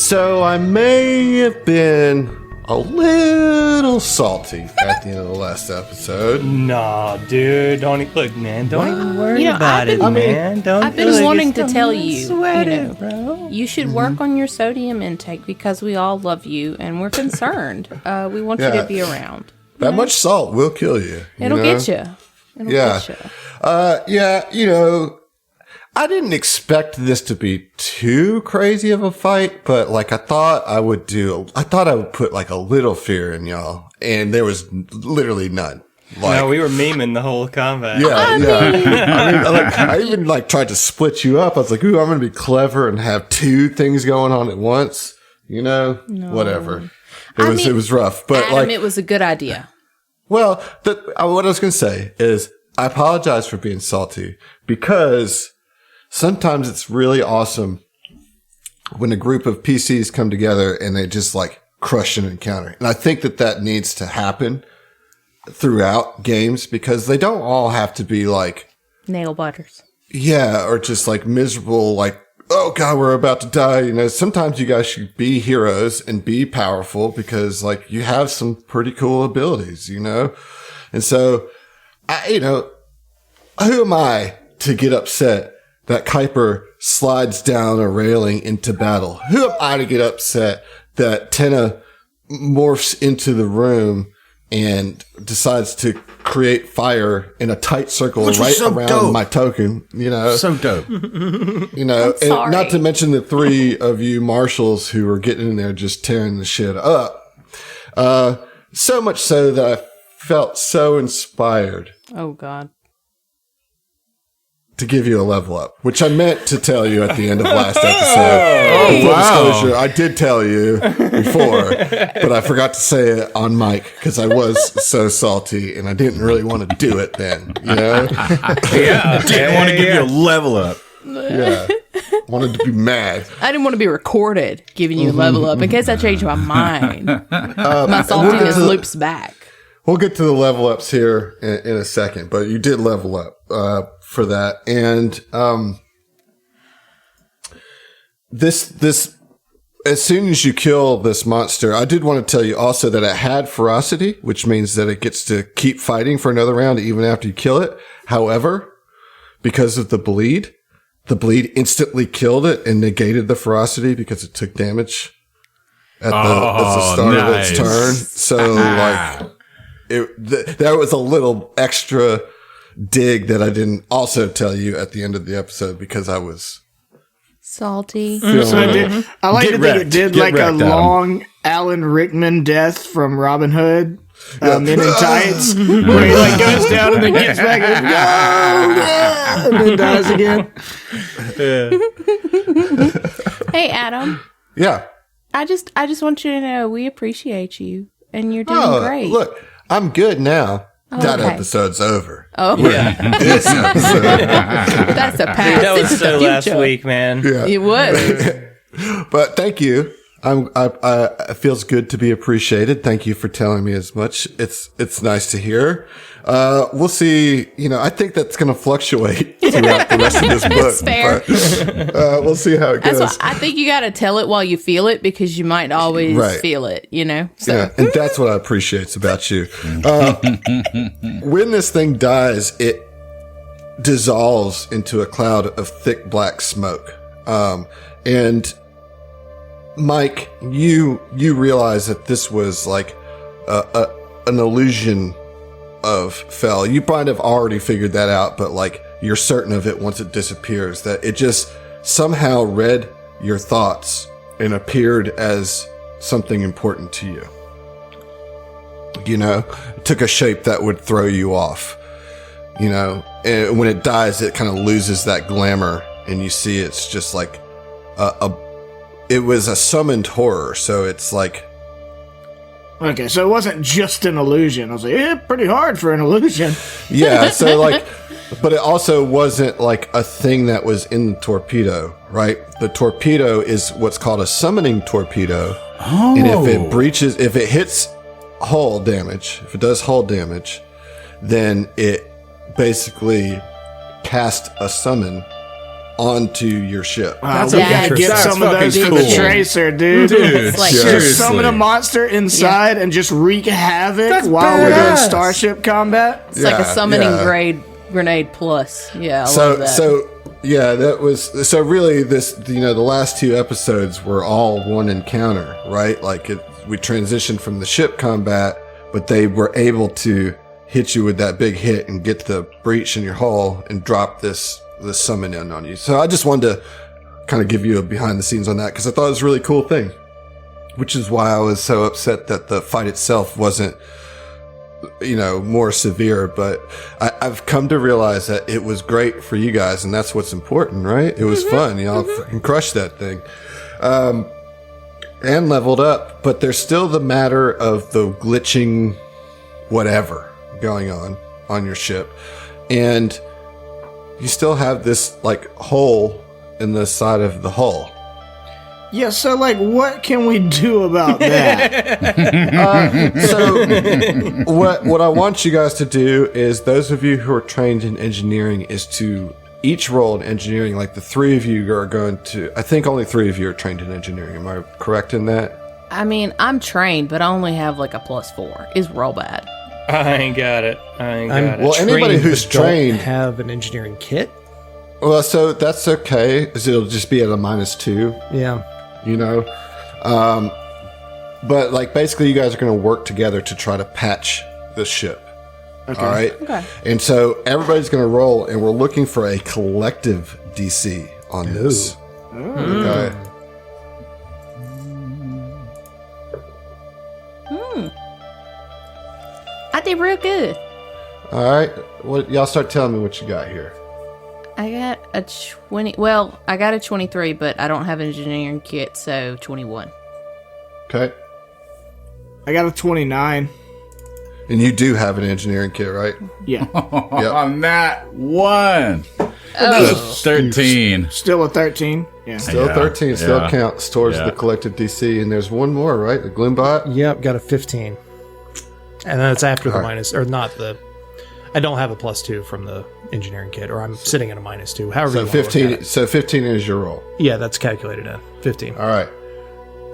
So I may have been a little salty at the end of the last episode. Nah, dude, don't even worry about it, man. I've been wanting to tell you, bro. You should work on your sodium intake because we all love you and we're concerned. We want you to be around. That much salt will kill you. It'll get you. It'll get you. I didn't expect this to be too crazy of a fight, but like I thought I would put like a little fear in y'all, and there was literally none. Like, no, we were memeing the whole combat. I even like tried to split you up. I was like, ooh, I'm going to be clever and have two things going on at once. Whatever. It was rough, but Adam, it was a good idea. Well, what I was going to say is I apologize for being salty because sometimes it's really awesome when a group of PCs come together and they just like crush an encounter. And I think that needs to happen throughout games because they don't all have to be like nail biters. Yeah, or just like miserable, like, oh God, we're about to die. Sometimes you guys should be heroes and be powerful because like you have some pretty cool abilities, And so, who am I to get upset that Kuiper slides down a railing into battle? Who am I to get upset that Tenna morphs into the room and decides to create fire in a tight circle around my token? So dope. And not to mention the three of you marshals who were getting in there just tearing the shit up. So much so that I felt so inspired. Oh God. To give you a level up, which I meant to tell you at the end of last episode. Full disclosure, I did tell you before, but I forgot to say it on mic because I was so salty and I didn't really want to do it then, I didn't want to give you a level up. Yeah. Wanted to be mad. I didn't want to be recorded giving you a level up in case I change my mind. My saltiness loops back. We'll get to the level ups here in a second, but you did level up for that. And this as soon as you kill this monster, I did want to tell you also that it had ferocity, which means that it gets to keep fighting for another round even after you kill it. However, because of the bleed instantly killed it and negated the ferocity because it took damage at the start of its turn. So there was a little extra dig that I didn't also tell you at the end of the episode because I was salty. I like to think it did like a long Alan Rickman death from Robin Hood. Men in tights, where he like goes down and then gets back and then dies again. Hey Adam. Yeah. I just want you to know we appreciate you and you're doing great. Look, I'm good now. That episode's over. Oh, yeah. This episode. That's a pass. That was so last week, man. Yeah. It was. But thank you. It feels good to be appreciated. Thank you for telling me as much. It's nice to hear. We'll see. I think that's going to fluctuate throughout the rest of this book. That's fair. But, we'll see how it goes. That's why I think you got to tell it while you feel it because you might always feel it, So. Yeah, and that's what I appreciate about you. When this thing dies, it dissolves into a cloud of thick black smoke. And Mike, you realize that this was like an illusion of Fel. You might have already figured that out, but like you're certain of it once it disappears, that it just somehow read your thoughts and appeared as something important to you. It took a shape that would throw you off. And when it dies, it kind of loses that glamour, and you see it's just like it was a summoned horror, so it's like... Okay, so it wasn't just an illusion. I was like, pretty hard for an illusion. Yeah, so like... But it also wasn't like a thing that was in the torpedo, right? The torpedo is what's called a summoning torpedo. Oh. And if it hits hull damage, if it does hull damage, then it basically cast a summon onto your ship. We gotta get some of those for the tracer, dude. It's like, just summon a monster inside and just wreak havoc while we're doing starship combat. It's like a summoning grenade plus. Yeah, I love that. That was so. Really, the last 2 episodes were all one encounter, right? Like we transitioned from the ship combat, but they were able to hit you with that big hit and get the breach in your hull and drop this summon in on you. So I just wanted to kind of give you a behind the scenes on that because I thought it was a really cool thing, which is why I was so upset that the fight itself wasn't, more severe. But I've come to realize that it was great for you guys, and that's what's important, right? It was fun. Y'all freaking crushed that thing. And leveled up, but there's still the matter of the glitching whatever going on your ship. And you still have this hole in the side of the hull. Yeah, so what can we do about that? So what I want you guys to do is, those of you who are trained in engineering, is to each roll in engineering. Like the 3 of you are going to, I think only 3 of you are trained in engineering. Am I correct in that? I mean, I'm trained, but I only have a +4. Is real bad. I ain't got it. Well, anybody who's trained have an engineering kit. Well, so that's okay, because it'll just be at a -2. Yeah. But basically you guys are going to work together to try to patch the ship. Okay. All right. Okay. And so everybody's going to roll, and we're looking for a collective DC on this. Okay. I did real good. All right. Y'all start telling me what you got here. I got a 20. Well, I got a 23, but I don't have an engineering kit, so 21. Okay. I got a 29. And you do have an engineering kit, right? Yeah. On that one. Oh. 13. Still a 13. Yeah. Still 13. Still counts towards the collective DC. And there's one more, right? The Gloombot? Yep, got a 15. And then it's after the minus, or not the... I don't have a +2 from the engineering kit, or I'm sitting at a -2. However, so 15. So 15 is your roll. Yeah, that's calculated at 15. All right.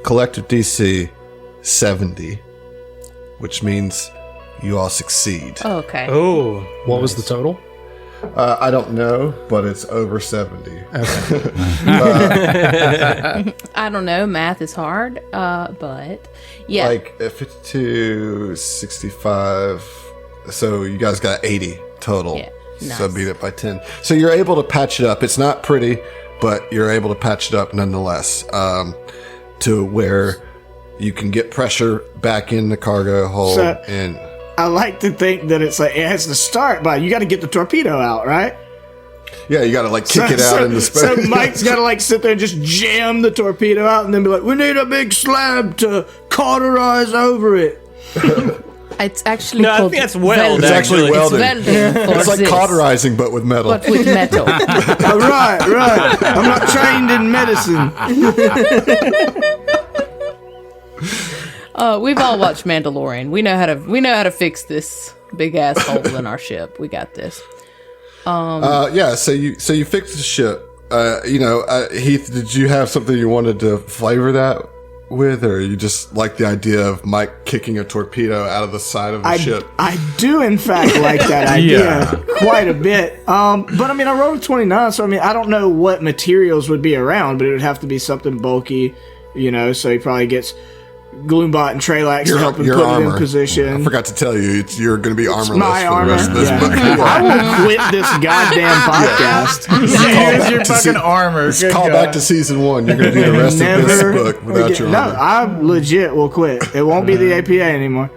Collective DC 70, which means you all succeed. Oh, okay. Oh, what was the total? I don't know, but it's over 70. Okay. I don't know. Math is hard, but yeah. 52, 65. So you guys got 80 total. Yeah, nice. So beat it by 10. So you're able to patch it up. It's not pretty, but you're able to patch it up nonetheless, to where you can get pressure back in the cargo hold. And I like to think that it has to start by, you got to get the torpedo out, right? Yeah, you got to kick it out in the space. So Mike's got to sit there and just jam the torpedo out and then be like, we need a big slab to cauterize over it. It's actually I think that's welded. It's actually welded. It's welding. It's like cauterizing, but with metal. But with metal. Right. I'm not trained in medicine. We've all watched Mandalorian. We know how to fix this big ass hole in our ship. We got this. So you fixed the ship. Heath, did you have something you wanted to flavor that with, or you just like the idea of Mike kicking a torpedo out of the side of the ship? I do, in fact, like that idea quite a bit. But I mean, I rolled a 29, so I mean, I don't know what materials would be around, but it would have to be something bulky, so he probably gets Gloombot and Treylax to help him put it in position. I forgot to tell you, you're going to be armorless my for the rest of this book. I will quit this goddamn podcast. Here's your fucking armor. Call back to season 1. You're going to do the rest of this book without your armor. No, I legit will quit. It won't be the APA anymore.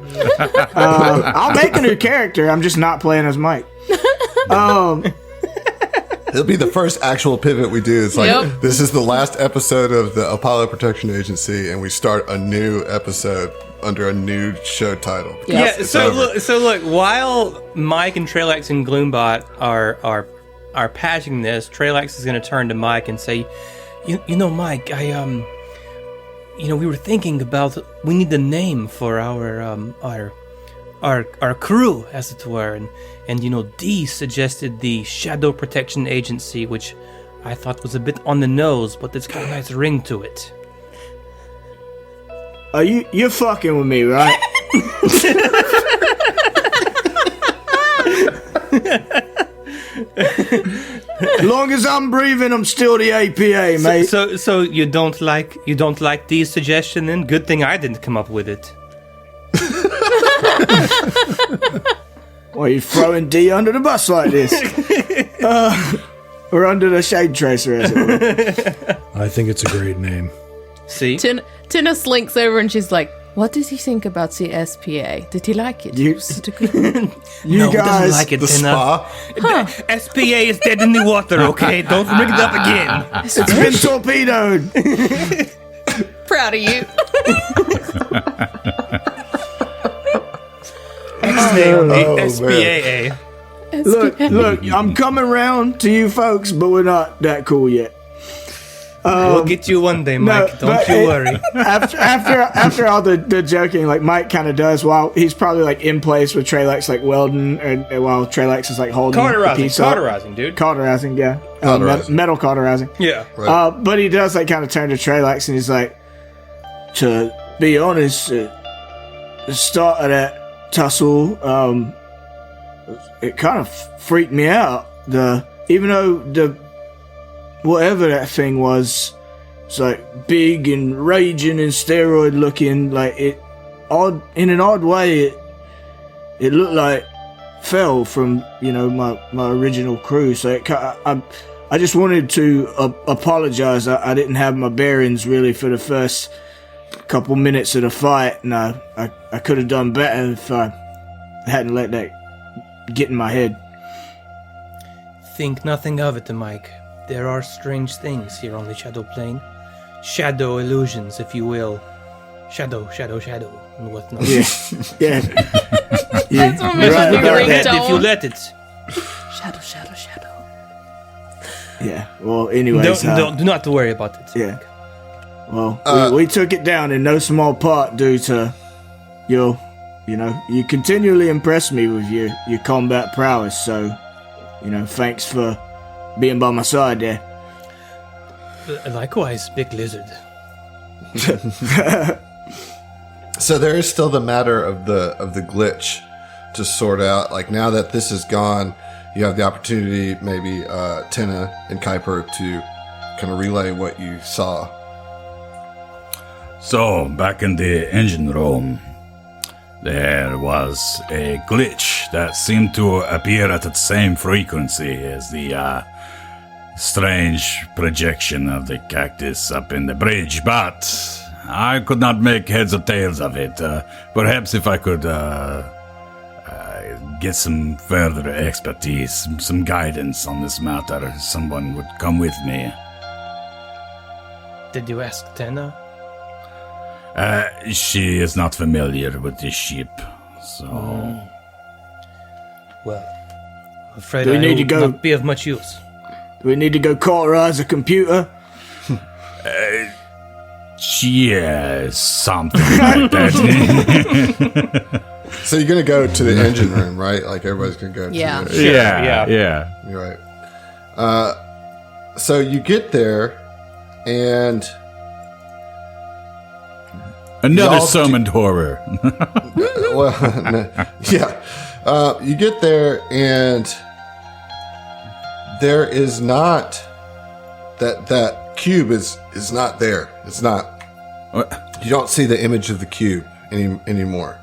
I'll make a new character. I'm just not playing as Mike. It'll be the first actual pivot we do. It's this is the last episode of the Apollo Protection Agency, and we start a new episode under a new show title. Yeah. So look. While Mike and Treylax and Gloombot are patching this, Treylax is going to turn to Mike and say, Mike, we were thinking about, we need a name for our crew, as it were, and Dee suggested the Shadow Protection Agency, which I thought was a bit on the nose, but it's got a nice ring to it. You're fucking with me, right? As long as I'm breathing, I'm still the APA, mate. So you don't like these suggestions? Then good thing I didn't come up with it. Why are you throwing D under the bus like this? Or under the shade tracer, as it were. I think it's a great name. See? Tina slinks over and she's like, what did he think about the SPA? Did he like it? You No, he doesn't guys, like it, The Tina. spa. The SPA is dead in the water, okay? Don't bring it up again. it's been torpedoed. Proud of you. SPA. Look, I'm coming round to you folks, but we're not that cool yet. We'll get you one day, Mike. Don't you worry. After all the joking, like Mike kind of does while he's probably like in place with Treylex like welding, and while Treylex is like holding the piece up. Cauterizing, dude. Cauterizing, yeah. Cauterizing. Metal cauterizing. Yeah. Right. But he does like kind of turn to Treylex and he's like, to be honest, the start of that tussle, it kind of freaked me out. Even though whatever that thing was, it's like big and raging and steroid looking, like in an odd way, it looked like fell from my original crew. So I just wanted to apologize. I didn't have my bearings really for the first couple minutes of the fight, and I could have done better if I hadn't let that get in my head. Think nothing of it, Mike. There are strange things here on the Shadow Plane. Shadow illusions, if you will. Shadow, and whatnot. Yeah. That's what makes Right me about Head ringtone. if you let it. Shadow. Yeah. Well, anyways. Do not worry about it. Yeah. Well, we took it down in no small part due to you continually impress me with your combat prowess. So, thanks for being by my side there. Likewise, big lizard. So there is still the matter of the glitch to sort out. Like, now that this is gone, you have the opportunity, maybe Tina and Kuiper, to kind of relay what you saw. So, back in the engine room, there was a glitch that seemed to appear at the same frequency as the strange projection of the cactus up in the bridge, but I could not make heads or tails of it. Perhaps if I could get some further expertise, some guidance on this matter, someone would come with me. Did you ask Tina? She is not familiar with this ship, so... Well, I'm afraid Do we I need to will go- not be of much use. Do we need to go cauterize a computer? Yeah, something like that. So you're gonna go to the engine room, right? Like, everybody's gonna go. Yeah. To the, yeah. You're right. So you get there, and Another Y'all summoned horror. well, no, yeah. You get there, and there is not that cube is not there. It's not. What? You don't see the image of the cube anymore.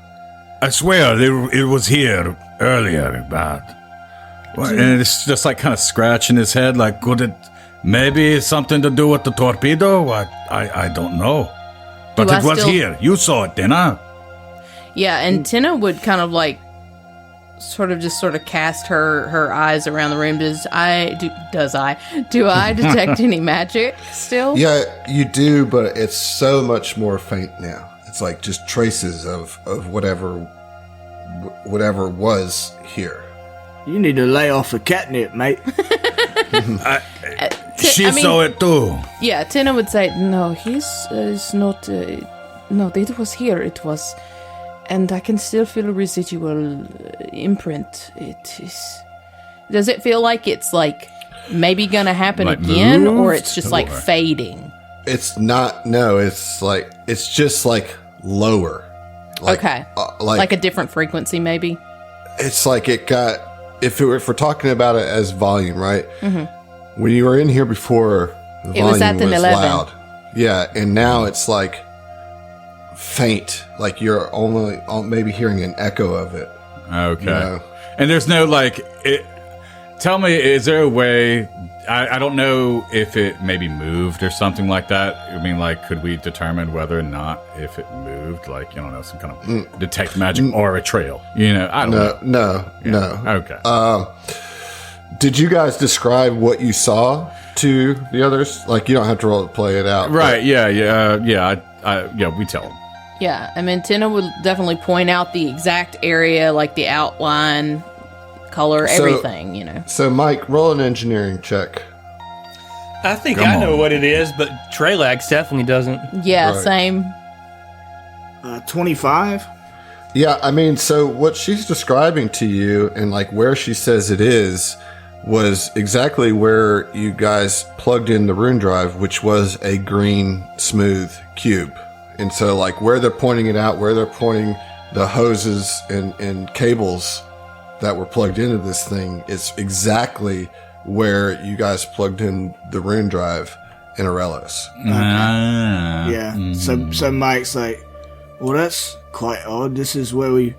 I swear it was here earlier, but and it's just like kind of scratching his head. Like, could it maybe something to do with the torpedo? I don't know, but Do I it was still- here. You saw it, Tina. Yeah, and Tina would kind of like sort of cast her eyes around the room. Do I detect any magic still? Yeah, you do, but it's so much more faint now. It's like just traces of whatever was here. You need to lay off the catnip, mate. She saw it too. Yeah, Tina would say, no, he's not, no, it was here, it was, and I can still feel a residual imprint. It is, does it feel like it's like maybe going to happen Like again, or moved, it's just like or- fading? It's not. No, it's just like lower. Okay. Like a different frequency, maybe? It's like it got. If we're talking about it as volume, right? Mm-hmm. When you were in here before, the It volume was at an 11. loud. Yeah, and now it's like faint. Like you're only maybe hearing an echo of it. Okay. You know? And there's no tell me, is there a way, I don't know if it maybe moved or something like that. I mean, like, could we determine whether or not if it moved, like, you don't know, some kind of detect magic or a trail? You know, I don't know. No. Okay. Did you guys describe what you saw to the others? Like, you don't have to roll to play it out. Right, yeah, we tell them. Yeah, I mean, Tina would definitely point out the exact area, like the outline, color, everything, you know. So, Mike, roll an engineering check. I think Come I know on. what it is, but Trelax definitely doesn't. Yeah, Right. same. 25. Yeah, I mean, so what she's describing to you and like where she says it is was exactly where you guys plugged in the rune drive, which was a green, smooth cube. And so, like, where they're pointing it out, where they're pointing the hoses and cables that were plugged into this thing, is exactly where you guys plugged in the rune drive in Aurelis. Yeah. So Mike's like, well, that's quite odd. This is where we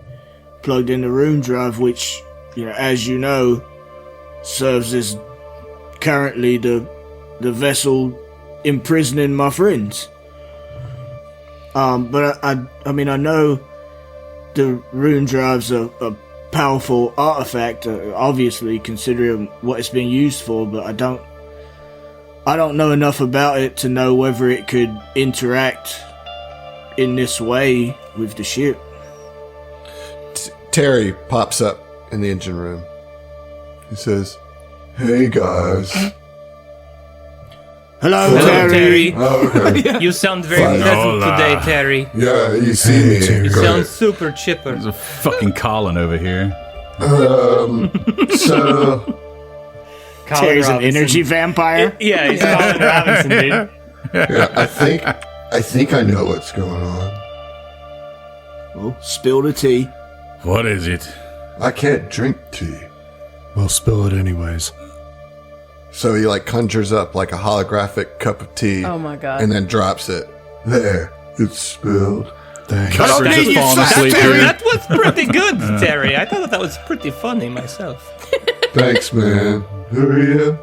plugged in the room drive, which, you know, as you know, serves as currently the vessel imprisoning my friends. But I mean, I know the rune drive's a powerful artifact, obviously considering what it's being used for, but I don't know enough about it to know whether it could interact in this way with the ship. Terry pops up in the engine room. He says, "Hey guys." Hello, Terry. Oh, okay. You sound very pleasant Hola. today, Terry. Yeah, you see me. You Great. sound super chipper. There's a fucking Colin over here. So Colin Terry's an Robinson. energy vampire. Yeah, he's Colin Robinson, dude. yeah, I think I know what's going on. Well, spill the tea. What is it? I can't drink tea. We'll spill it anyways. So he like conjures up like a holographic cup of tea Oh my god. and then drops it. There, it's spilled. Thanks. We're need just you falling fat asleep Terry. here. That was pretty good, Terry. I thought that was pretty funny myself. Thanks, man. Who are you?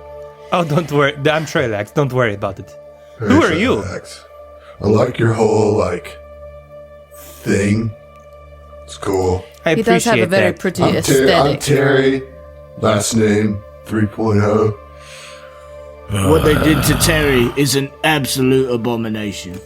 Oh, don't worry. I'm Trelax. Don't worry about it. Who are you? Relax. I like your whole like thing. It's cool. I He does have a appreciate very that. pretty I'm aesthetic. Terry. Last name 3.0. What they did to Terry is an absolute abomination.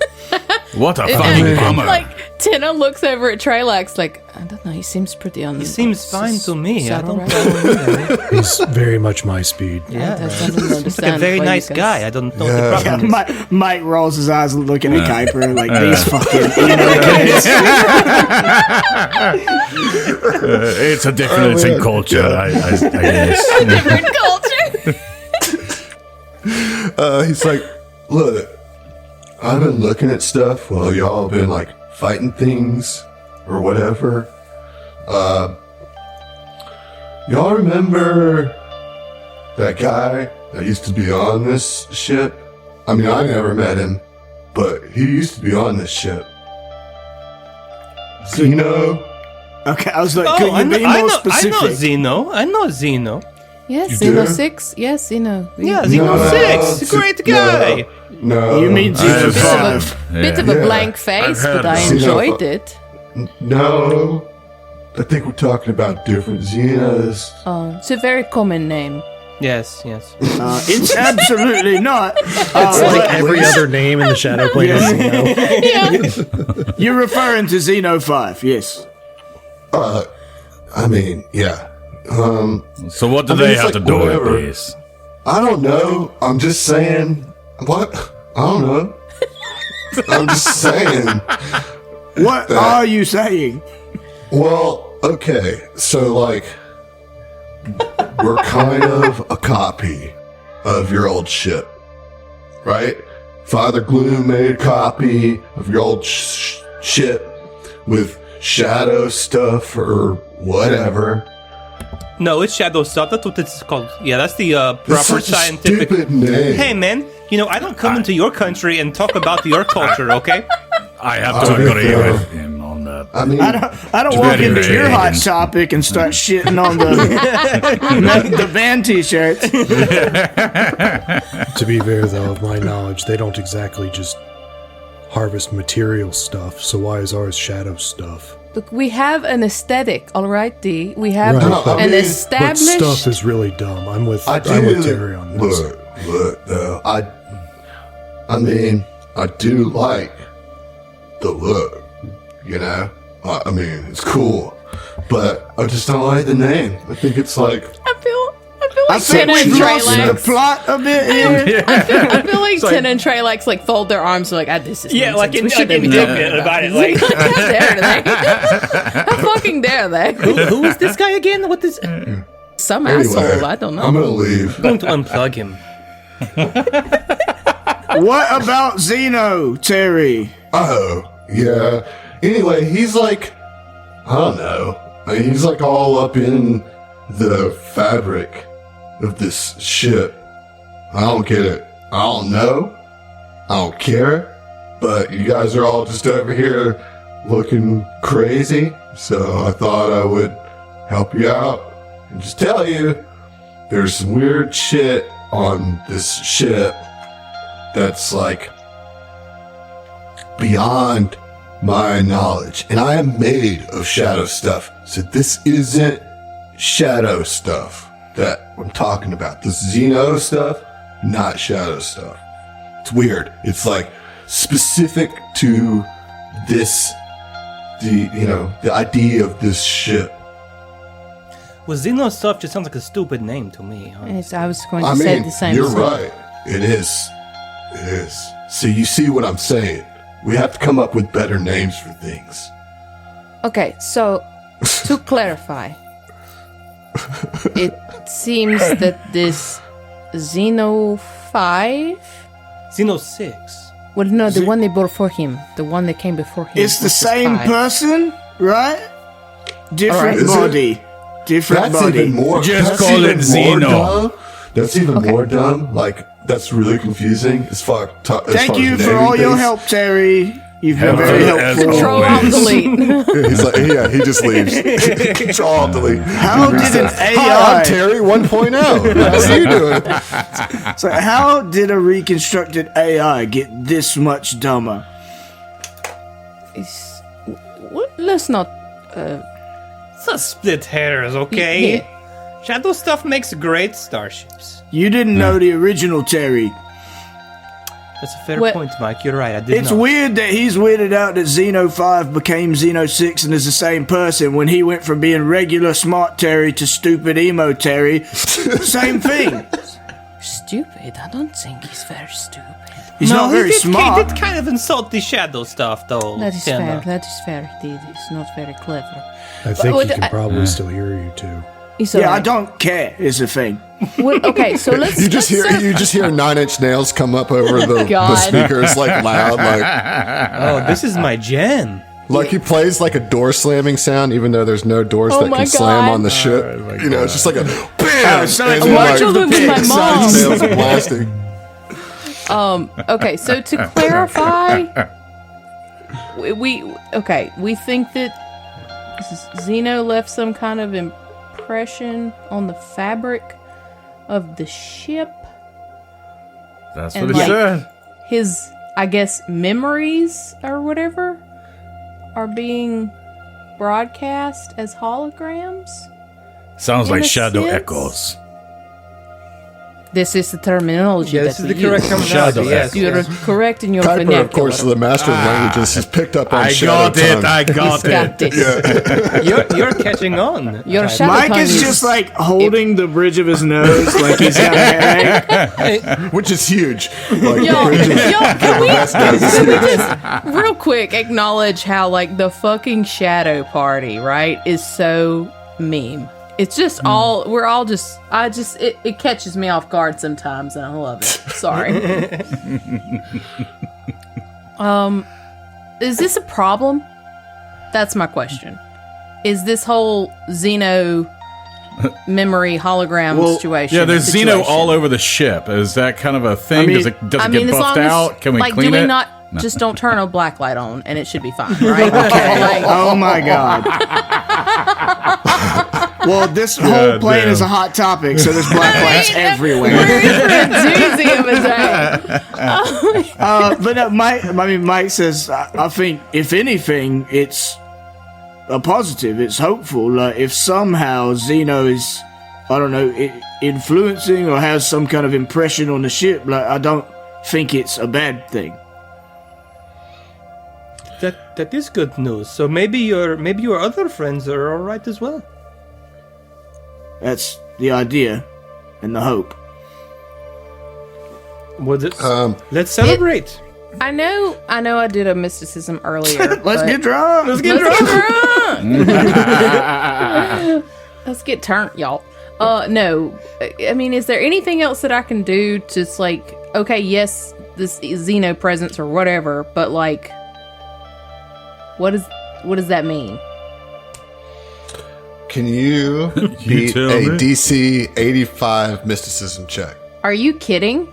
What a fucking bummer. Like, Tina looks over at Trelax like, I don't know, he seems pretty He seems fine to me. I don't know. He's very much my speed. Yeah, Doesn't he's like a understand very why nice you guy. guys- I don't know what the problem is. Mike rolls his eyes looking at Kuiper like these fucking emo kids. It's a difference in culture, I guess. Different culture. He's like, look, I've been looking at stuff while y'all been like fighting things or whatever. Y'all remember that guy that used to be on this ship? I mean, I never met him, but he used to be on this ship. Zeno? Okay, I was like, Oh, could you be more I specific? know Zeno. I know Zeno. Yes, You Zeno do? 6. Yes, Zeno. Yeah, Zeno No, 6. Great guy. No. You mean Zeno Bit of 5? a, bit of a Yeah. blank face, I've but I heard of Zeno. enjoyed it. No. I think we're talking about different Zenos. Oh, it's a very common name. Yes, yes. It's absolutely not. It's like every other name in the Shadow Plane is Zeno. Yeah. You're referring to Xeno 5, yes. I mean, yeah. So what do I mean, they it's have like to do whatever. with this? I don't know. I'm just saying. What? I don't know. I'm just saying. What are you saying? Well, okay. So, like, we're kind of a copy. of your old ship, right? Father Gloom made a copy of your old ship with shadow stuff or whatever. No, it's shadow stuff. That's what it's called. Yeah, that's the That's proper such a scientific stupid name. Hey, man, I don't come into your country and talk about your culture, okay? I have to agree with him on that. I mean, I don't walk very into your hot vague. topic and start shitting on the band t-shirts. To be fair, though, of my knowledge, they don't exactly just harvest material stuff. So why is ours shadow stuff? Look, we have an aesthetic, all right, D. We have Right, but- an But But established. stuff is really dumb. I'm with Terry on this. Look, though, I mean, I do like the look, I mean, it's cool, but I just don't like the name. I think it's like, I feel I like think Tina and we've lost the Treylax. plot a bit here. I feel like Tina and Treylax like fold their arms and like, this is nonsense. We shouldn't be talking about it. Like, How dare they? How fucking dare they? who is this guy again? What is? Some anyway, asshole. I don't know. I'm gonna leave. I'm going to unplug him. What about Zeno, Terry? Oh, yeah. Anyway, he's like, I don't know. I mean, he's like all up in the fabric of this ship. I don't get it. I don't know. I don't care. But you guys are all just over here looking crazy. So I thought I would help you out and just tell you there's some weird shit on this ship that's like beyond my knowledge. And I am made of shadow stuff. So this isn't shadow stuff that I'm talking about. This Xeno stuff, not shadow stuff. It's weird. It's like specific to this, the idea of this ship. Well, Xeno stuff just sounds like a stupid name to me. Huh? I was going to I say mean, the same you're thing. right. It is. It is. So you see what I'm saying? We have to come up with better names for things. Okay, so to clarify, it seems that this Xeno 5. Xeno 6. Well, no, the one they brought for him, the one that came before him. It's the was same 5. person, right? Different Is it? body. Different That's body. even more. Just that's call even it more Xeno. dumb. That's even more dumb. Like, that's really confusing as fuck. Thank you for all your help, Terry. You've been very helpful. Control Alt Delete. He's like, yeah, he just leaves. Control Alt Delete. How did an Hi, AI? I'm Terry 1.0. How are you doing? So how did a reconstructed AI get this much dumber? Let's not. It's a split hairs, okay? Yeah. Shadow stuff makes great starships. You didn't know the original Terry. That's a fair What- point, Mike. You're right. I did It's not. weird that he's weirded out that Xeno 5 became Xeno 6 and is the same person when he went from being regular smart Terry to stupid emo Terry. Same thing. Stupid. I don't think he's very stupid. He's not very He smart. did kind of insult the shadow stuff, though. That is Tina. fair. That is fair. Indeed, he's not very clever. I think But he can I- probably still hear you too. He's Yeah, I alright. don't care is the thing. Well, okay, so let's. You just let's hear 9 Inch Nails come up over the God. speakers like loud, Oh, this is my jam. like he plays like a door slamming sound, even though there's no doors Oh that my can slam God. on the ship. It's just like a bam. so and it's then, March like, of the with my Pigs. mom. 9 Inch Nails are blasting. Okay, so to clarify, we think that Xeno left some kind of impression on the fabric of the ship. That's And what he like- said. His, I guess, memories or whatever are being broadcast as holograms. Sounds in like a shadow sense. echoes. This is the terminology Yeah, this that is we the correct use. terminology. Shadow Yes, You're yes. correct in your Kuiper, vernacular. of course, the master of languages, has picked up on I shadow got it. tongue. I got Got it. this. You're catching on. Your Tyler. shadow Mike tongue is just like holding the bridge of his nose like he's got a headache. Which is huge. Like, Yo, the bridge is- can we That's does. just real quick acknowledge how like the fucking shadow party, right, is so meme. It's just it catches me off guard sometimes, and I love it. Sorry. Is this a problem? That's my question. Is this whole Xeno memory hologram situation? Yeah, there's Xeno all over the ship. Is that kind of a thing? Does it get buffed out? Can we clean do we it? not just don't turn a black light on and it should be fine, right? Okay. Oh my god. Well, this whole plane is a hot topic, so there's black lights everywhere. We're in for a doozy of a day. But no, Mike says, I think, if anything, it's a positive. It's hopeful. Like, if somehow Xeno is, I don't know, influencing or has some kind of impression on the ship, like, I don't think it's a bad thing. That is good news. So maybe your other friends are all right as well. That's the idea and the hope. Let's celebrate. I know I did a mysticism earlier. Let's get drunk. Let's get turned, y'all. No. I mean, is there anything else that I can do to just like, okay, yes, this Xeno presence or whatever, but like, what does that mean? Can you beat a DC 85 mysticism check? Are you kidding?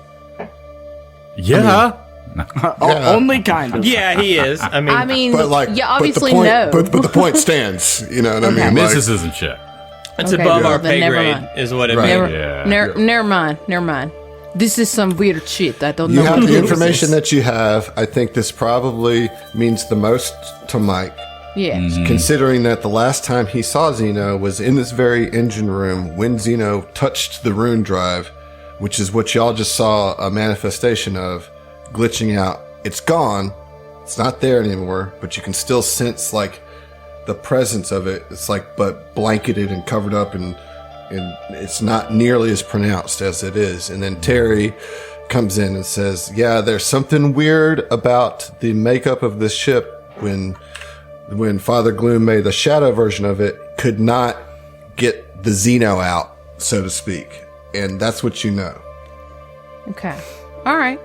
Yeah. Only kind of. Yeah, he is. I mean, but like, yeah, obviously but no. But the point stands. You know what I mean? Mysticism check. It's Okay, above well, our then pay never grade, mind. is what it Right. means. Never mind. This is some weird shit. I don't You know. have what the this information is. that you have. I think this probably means the most to Mike, Yeah. considering that the last time he saw Xeno was in this very engine room when Xeno touched the rune drive, which is what y'all just saw a manifestation of, glitching out. It's gone. It's not there anymore, but you can still sense like the presence of it. It's like, but blanketed and covered up, and it's not nearly as pronounced as it is. And then Terry comes in and says, yeah, there's something weird about the makeup of this ship. When Father Gloom made the Shadow version of it, could not get the Xeno out, so to speak. And that's what you know. Okay. All right.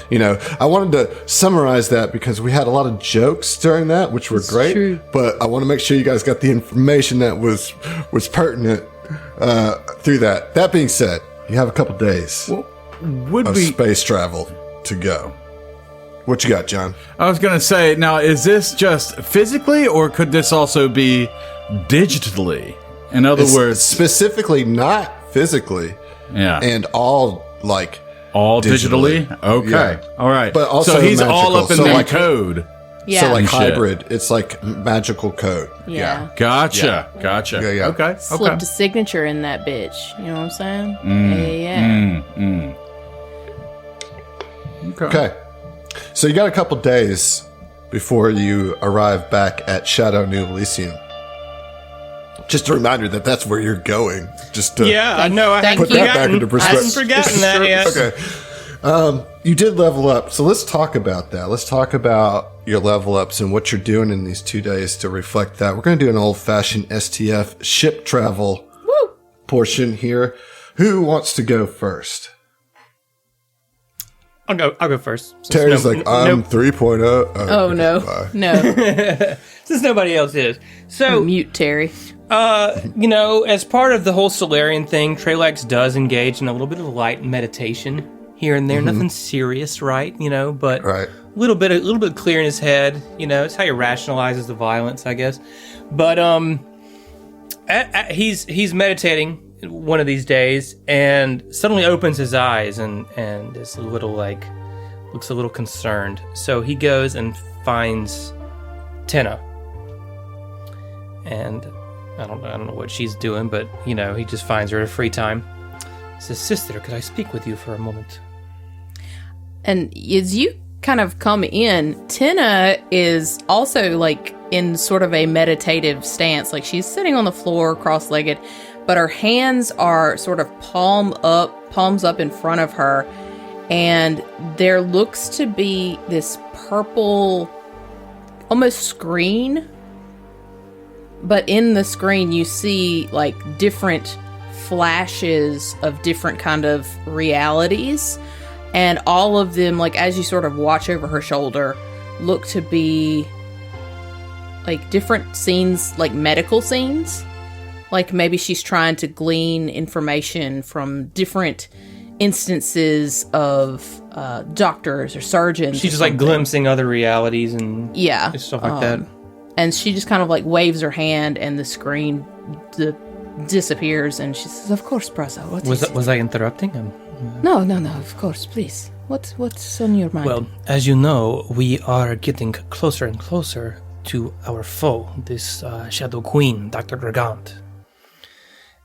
You know, I wanted to summarize that because we had a lot of jokes during that, which were great. true. But I want to make sure you guys got the information that was pertinent through that. That being said, you have a couple days of space travel to go. What you got, John? I was going to say, now, is this just physically, or could this also be digitally? In other words, specifically not physically, and all like all digitally. Okay, Yeah. all right. But also so he's magical. all up in So that like- code. Yeah. So like Shit. hybrid, it's like magical code. Yeah. Gotcha. Yeah. Okay. Slipped a signature in that bitch. You know what I'm saying? Yeah. Okay. So you got a couple days before you arrive back at Shadow New Elysium. Just a reminder that that's where you're going. Just to I know. I hadn't put that back into forgotten. I hadn't perspective. forgotten that yet. Okay. You did level up, so let's talk about that. Let's talk about your level ups and what you're doing in these 2 days to reflect that. We're going to do an old-fashioned STF ship travel portion here. Who wants to go first? I'll go first. Terry's like, I'm 3.0. Oh, no. Bye. No. Since nobody else is. So, Mute Terry. as part of the whole Solarian thing, Trelax does engage in a little bit of light meditation here and there. Nothing serious, right? But Right. a little bit clear in his head. It's how he rationalizes the violence, I guess. But he's meditating one of these days and suddenly opens his eyes and is looks a little concerned. So he goes and finds Tenna. And I don't know what she's doing, but he just finds her at a free time. He says, "Sister, could I speak with you for a moment?" And as you kind of come in, Tenna is also like in sort of a meditative stance. Like she's sitting on the floor cross-legged, but her hands are sort of palms up in front of her. And there looks to be this purple, almost screen but in the screen you see like different flashes of different kind of realities, and all of them, like as you sort of watch over her shoulder, look to be like different scenes, like medical scenes. Like maybe she's trying to glean information from different instances of doctors or surgeons. She's just like glimpsing other realities and stuff like that. And she just kind of like waves her hand, and the screen disappears, and she says, "Of course, brother. Was I interrupting him? No. Of course, please. What's on your mind?" Well, as you know, we are getting closer and closer to our foe, this Shadow Queen, Dr. Dragant.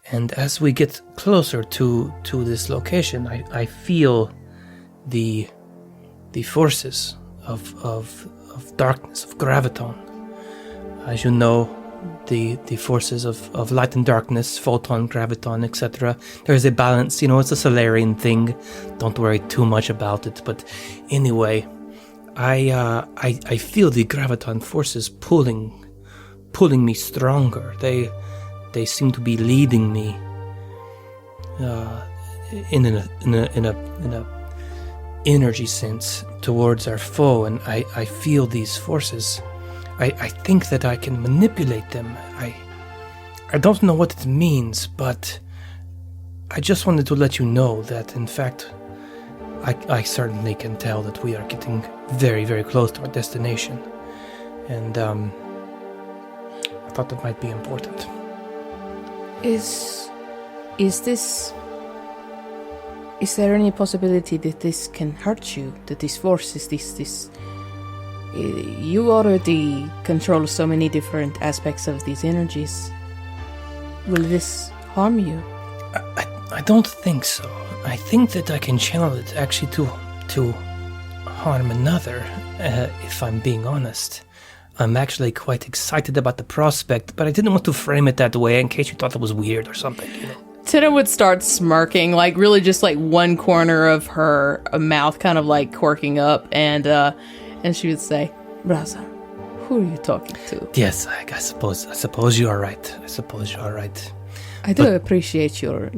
And as we get closer to this location, I feel the forces of darkness, of graviton. As you know, the forces of light and darkness, photon, graviton, etc. There's a balance, it's a Solarian thing. Don't worry too much about it. But anyway, I feel the graviton forces pulling me stronger. They seem to be leading me in a energy sense towards our foe, and I feel these forces. I think that I can manipulate them. I don't know what it means, but I just wanted to let you know that, in fact, I certainly can tell that we are getting very, very close to our destination. And I thought that might be important. Is there any possibility that this can hurt you? That this forces, this you already control so many different aspects of these energies. Will this harm you? I don't think so. I think that I can channel it actually to harm another, if I'm being honest. I'm actually quite excited about the prospect, but I didn't want to frame it that way in case you thought it was weird or something, Tina would start smirking, like really just like one corner of her mouth kind of like quirking up, and she would say, "Brother, who are you talking to?" Yes, I suppose you are right. I do appreciate your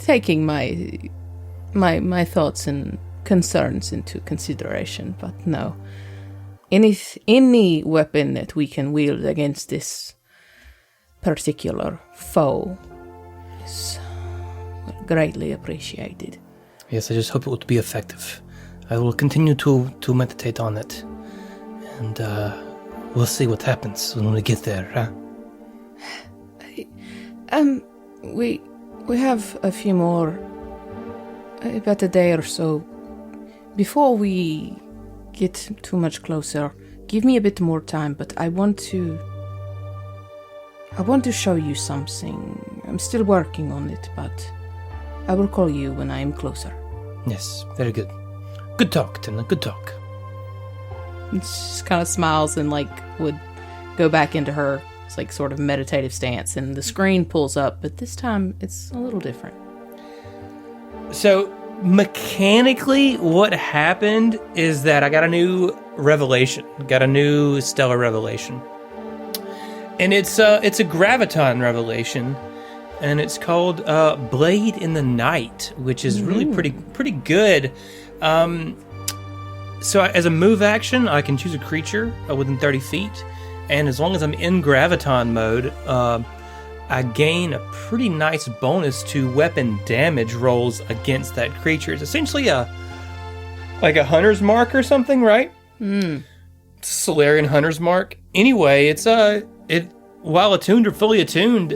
taking my thoughts and concerns into consideration, but no. Any weapon that we can wield against this particular foe is greatly appreciated. Yes, I just hope it will be effective. I will continue to meditate on it, and we'll see what happens when we get there, huh? We have a few more, about a day or so, before we get too much closer. Give me a bit more time, but I want to show you something. I'm still working on it, but I will call you when I am closer. Yes, very good. Good talk, Tina, good talk. And she just kind of smiles and like would go back into her like sort of meditative stance, and the screen pulls up, but this time it's a little different. So mechanically, what happened is that I got a new revelation, got a new stellar revelation, and it's a graviton revelation, and it's called Blade in the Night, which is really pretty good. So as a move action, I can choose a creature within 30 feet, and as long as I'm in graviton mode, I gain a pretty nice bonus to weapon damage rolls against that creature. It's essentially like a hunter's mark or something, right? It's a Solarian hunter's mark. Anyway, it's while attuned or fully attuned,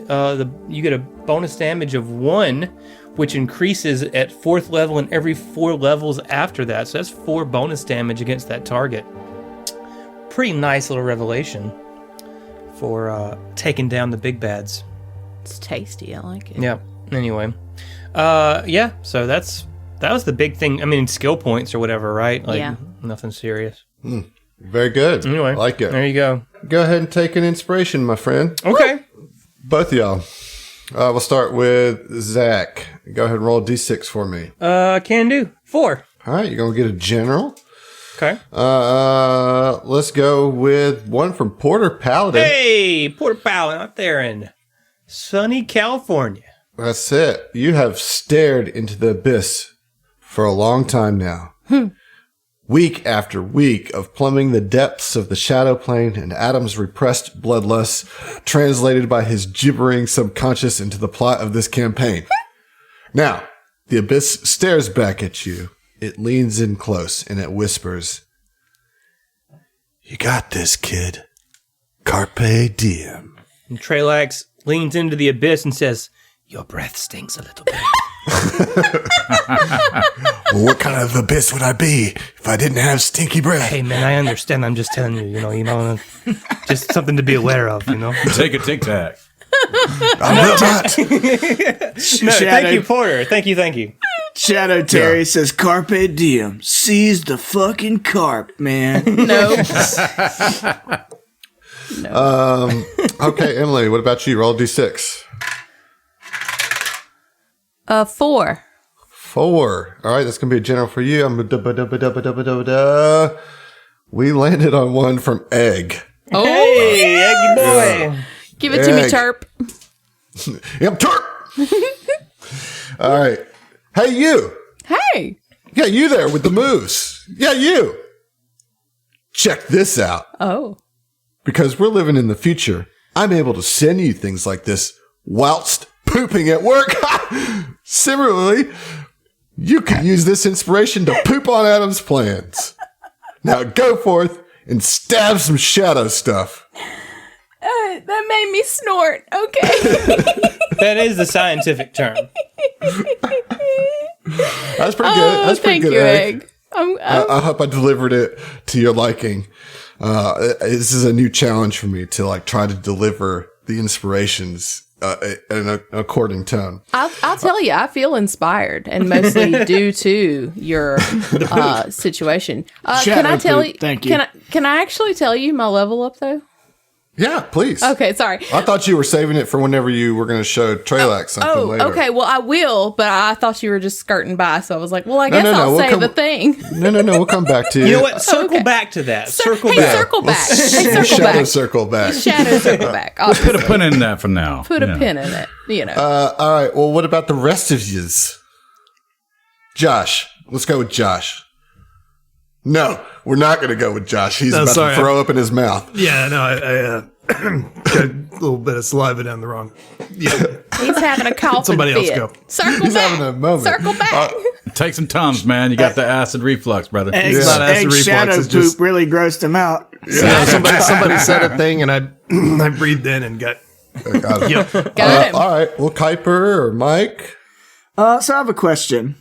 you get a bonus damage of 1, which increases at 4th level and every 4 levels after that. So that's 4 bonus damage against that target. Pretty nice little revelation for taking down the big bads. It's tasty. I like it. Yeah. Anyway, so that was the big thing. I mean, skill points or whatever, right? Like, nothing serious. Very good. Anyway, I like it. There you go. Go ahead and take an inspiration, my friend. Okay. Both of y'all. We'll start with Zach. Go ahead and roll a d6 for me. Can do. 4. All right, you're going to get a general. Okay. Let's go with one from Porter Paladin. Hey, Porter Paladin out there in sunny California. That's it. You have stared into the abyss for a long time now. Week after week of plumbing the depths of the shadow plane and Adam's repressed bloodlust translated by his gibbering subconscious into the plot of this campaign. Now, the abyss stares back at you. It leans in close and it whispers, "You got this, kid. Carpe diem." And Trelax leans into the abyss and says, "Your breath stinks a little bit." Well, what kind of abyss would I be if I didn't have stinky breath? Hey, man, I understand. I'm just telling you, just something to be aware of, Take a Tic Tac. I'm not. No, thank you, Porter. Thank you. Shadow Terry says, "Carpe diem. Seize the fucking carp, man." No. Okay, Emily, what about you? Roll D6. 4. 4. All right, that's going to be a general for you. We landed on one from Egg. Oh, Hey, Eggy boy. give it to me, Egg. Terp. Yep, turp. All right. Hey, you. Hey. Yeah, you there with the moves. Yeah, you. Check this out. Oh. Because we're living in the future, I'm able to send you things like this whilst pooping at work. Similarly, you could use this inspiration to poop on Adam's plans. Now go forth and stab some shadow stuff. That made me snort. Okay. That is the scientific term. That's pretty good. That's pretty Thank good, you, Egg. Egg. I hope I delivered it to your liking. This is a new challenge for me to try to deliver the inspirations in an according tone. I'll tell you, I feel inspired, and mostly due to your situation. Can I tell you? Thank you. Can I actually tell you my level up though? Yeah, please. Okay, sorry. I thought you were saving it for whenever you were going to show Trelax something later. Okay. Well, I will, but I thought you were just skirting by, so I was like, well, I guess no, I'll we'll say come- the thing. No, we'll come back to you. You know what? Circle Okay. back to that. Hey, Circle back. circle back. Hey, circle Shadow back. circle back. Shadow circle back. Put a pin in that for now. Put a pin in it. All right. Well, what about the rest of yous? Josh. Let's go with Josh. No, we're not going to go with Josh. He's about sorry. to throw up in his mouth. Yeah, no, I got a little bit of saliva down the wrong. Yeah, He's having a coughing Somebody else fit. go. Circle He's back. having a moment. Circle back. Take some Tums, man. You got the acid reflux, brother. Egg's, not acid Egg's reflux, shadow it's poop just- really grossed him out. Yeah, somebody said a thing, and I breathed in and got. Got it. Yep. Got him. All right. Well, Kuiper or Mike? So I have a question.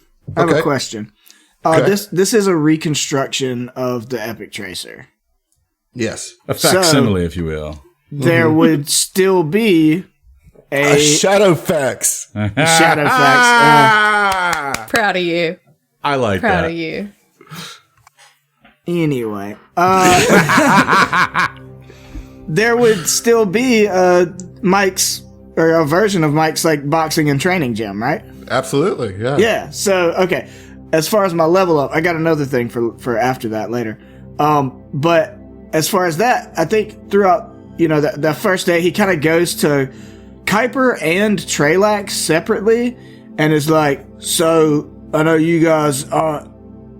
Okay. This is a reconstruction of the Epic Tracer. Yes. A facsimile, if you will. There would still be a Shadow facts. Shadow Facts. Proud of you. I like Proud that. of you. Anyway, there would still be Mike's or a version of Mike's boxing and training gym, right? Absolutely. Yeah. Yeah. So okay, as far as my level up, I got another thing for after that later. But as far as that, I think throughout that first day, he kind of goes to Kuiper and Trelax separately, and is like, "So I know you guys aren't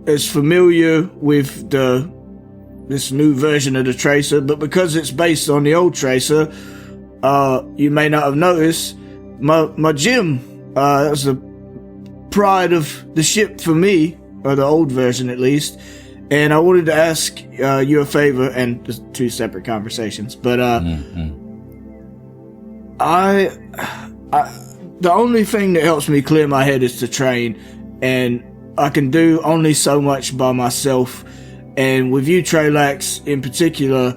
as familiar with this new version of the Tracer, but because it's based on the old Tracer, you may not have noticed my gym. That was the pride of the ship for me, or the old version at least. And I wanted to ask you a favor, and just 2 separate conversations. But the only thing that helps me clear my head is to train, and I can do only so much by myself. And with you, Trelax, in particular,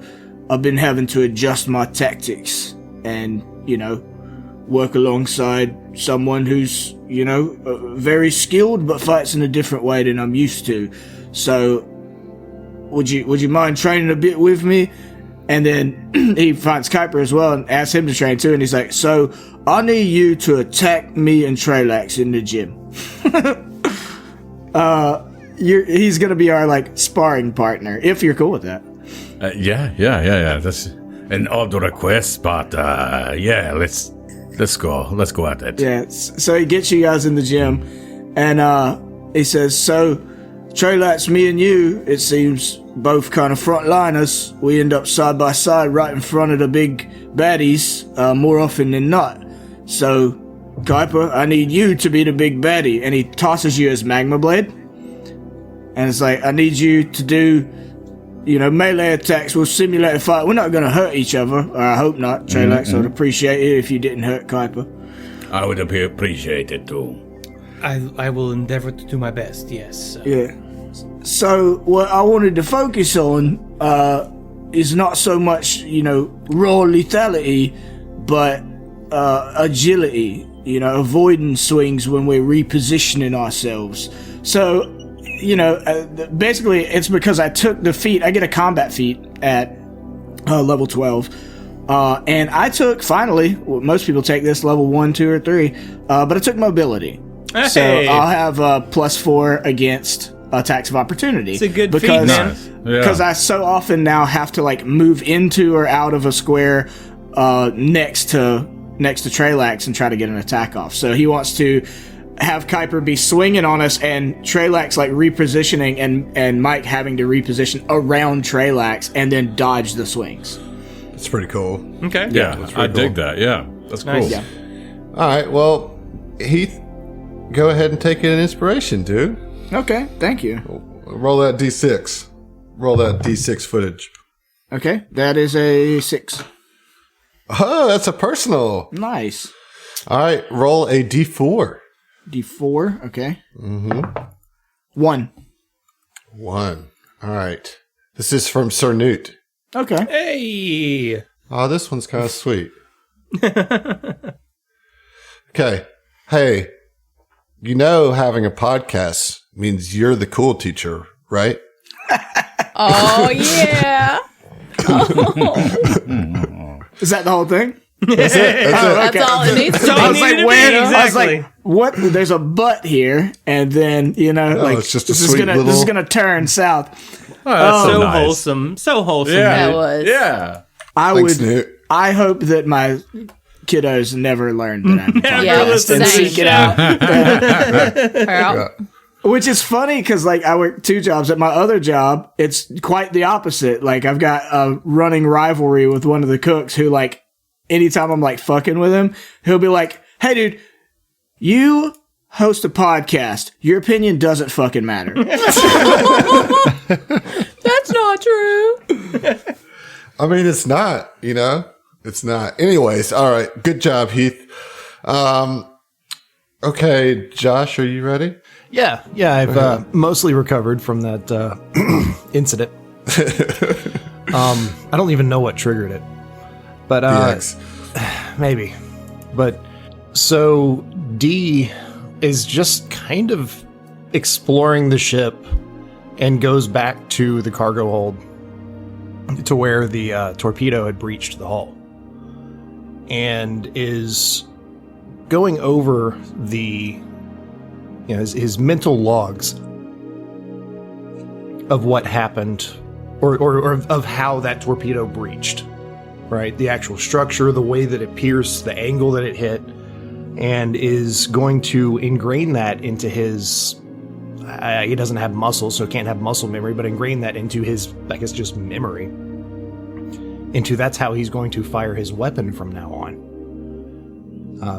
I've been having to adjust my tactics and, work alongside someone who's, very skilled but fights in a different way than I'm used to. So would you mind training a bit with me?" And then he finds Kuiper as well and asks him to train too, and he's like, "So I need you to attack me and Trelax in the gym." he's going to be our like sparring partner if you're cool with that. Yeah. That's an odd request, but yeah, let's go. Let's go at it. Yeah. So he gets you guys in the gym, and he says, "So, Trelax, me and you, it seems both kind of frontliners. We end up side by side, right in front of the big baddies, more often than not. So, Kuiper, I need you to be the big baddie." And he tosses you his magma blade, and it's like, "I need you to do." Melee attacks will simulate a fight. We're not going to hurt each other. Or I hope not. Trelax, I would appreciate it if you didn't hurt Kuiper. I would appreciate it too. I will endeavor to do my best, yes. Yeah. So, what I wanted to focus on is not so much, raw lethality, but agility. Avoiding swings when we're repositioning ourselves. So, basically, it's because I took the feat. I get a combat feat at level 12. And I took, finally, most people take this level 1, 2, or 3, but I took mobility. Hey. So I'll have +4 against attacks of opportunity. It's a good feat, man. Because I so often now have to, like, move into or out of a square next to Trelax and try to get an attack off. So he wants to have Kuiper be swinging on us and Trelax like repositioning and Mike having to reposition around Trelax and then dodge the swings. That's pretty cool. Okay. Yeah, I dig that. Yeah, that's nice. cool. Yeah. All right, well, Heath, go ahead and take an inspiration, dude. Okay, thank you. Roll that D6. Roll that D6 footage. Okay, that is a 6. Oh, that's a personal. Nice. All right, roll a D4. D4, okay. 1. 1. All right. This is from Sir Newt. Okay. Hey! Oh, this one's kind of sweet. Okay. Hey, having a podcast means you're the cool teacher, right? Oh, yeah. Is that the whole thing? That's it. That's all it needs to be. I was like, where? Exactly. I was like, what? There's a butt here, and then it's just a this sweet little. This is gonna turn south. Oh, so nice. wholesome. So wholesome. Yeah, That was. Yeah. Thanks, Newt. I hope that my kiddos never learned that I'm a Yeah, podcast and same. seek it out. Well, Which is funny because, like, I work 2 jobs. At my other job, it's quite the opposite. Like, I've got a running rivalry with one of the cooks who, like, anytime I'm, like, fucking with him, he'll be like, "Hey, dude, you host a podcast. Your opinion doesn't fucking matter." that's not true. I mean, it's not, It's not. Anyways, all right. Good job, Heath. Okay, Josh, are you ready? Yeah, I've mostly recovered from that incident. I don't even know what triggered it, but maybe. But so D is just kind of exploring the ship and goes back to the cargo hold to where the torpedo had breached the hull, and is going over the his mental logs of what happened or of how that torpedo breached, right? The actual structure, the way that it pierced, the angle that it hit, and is going to ingrain that into his he doesn't have muscles, so can't have muscle memory, but ingrain that into his, I guess, just memory. That's how he's going to fire his weapon from now on.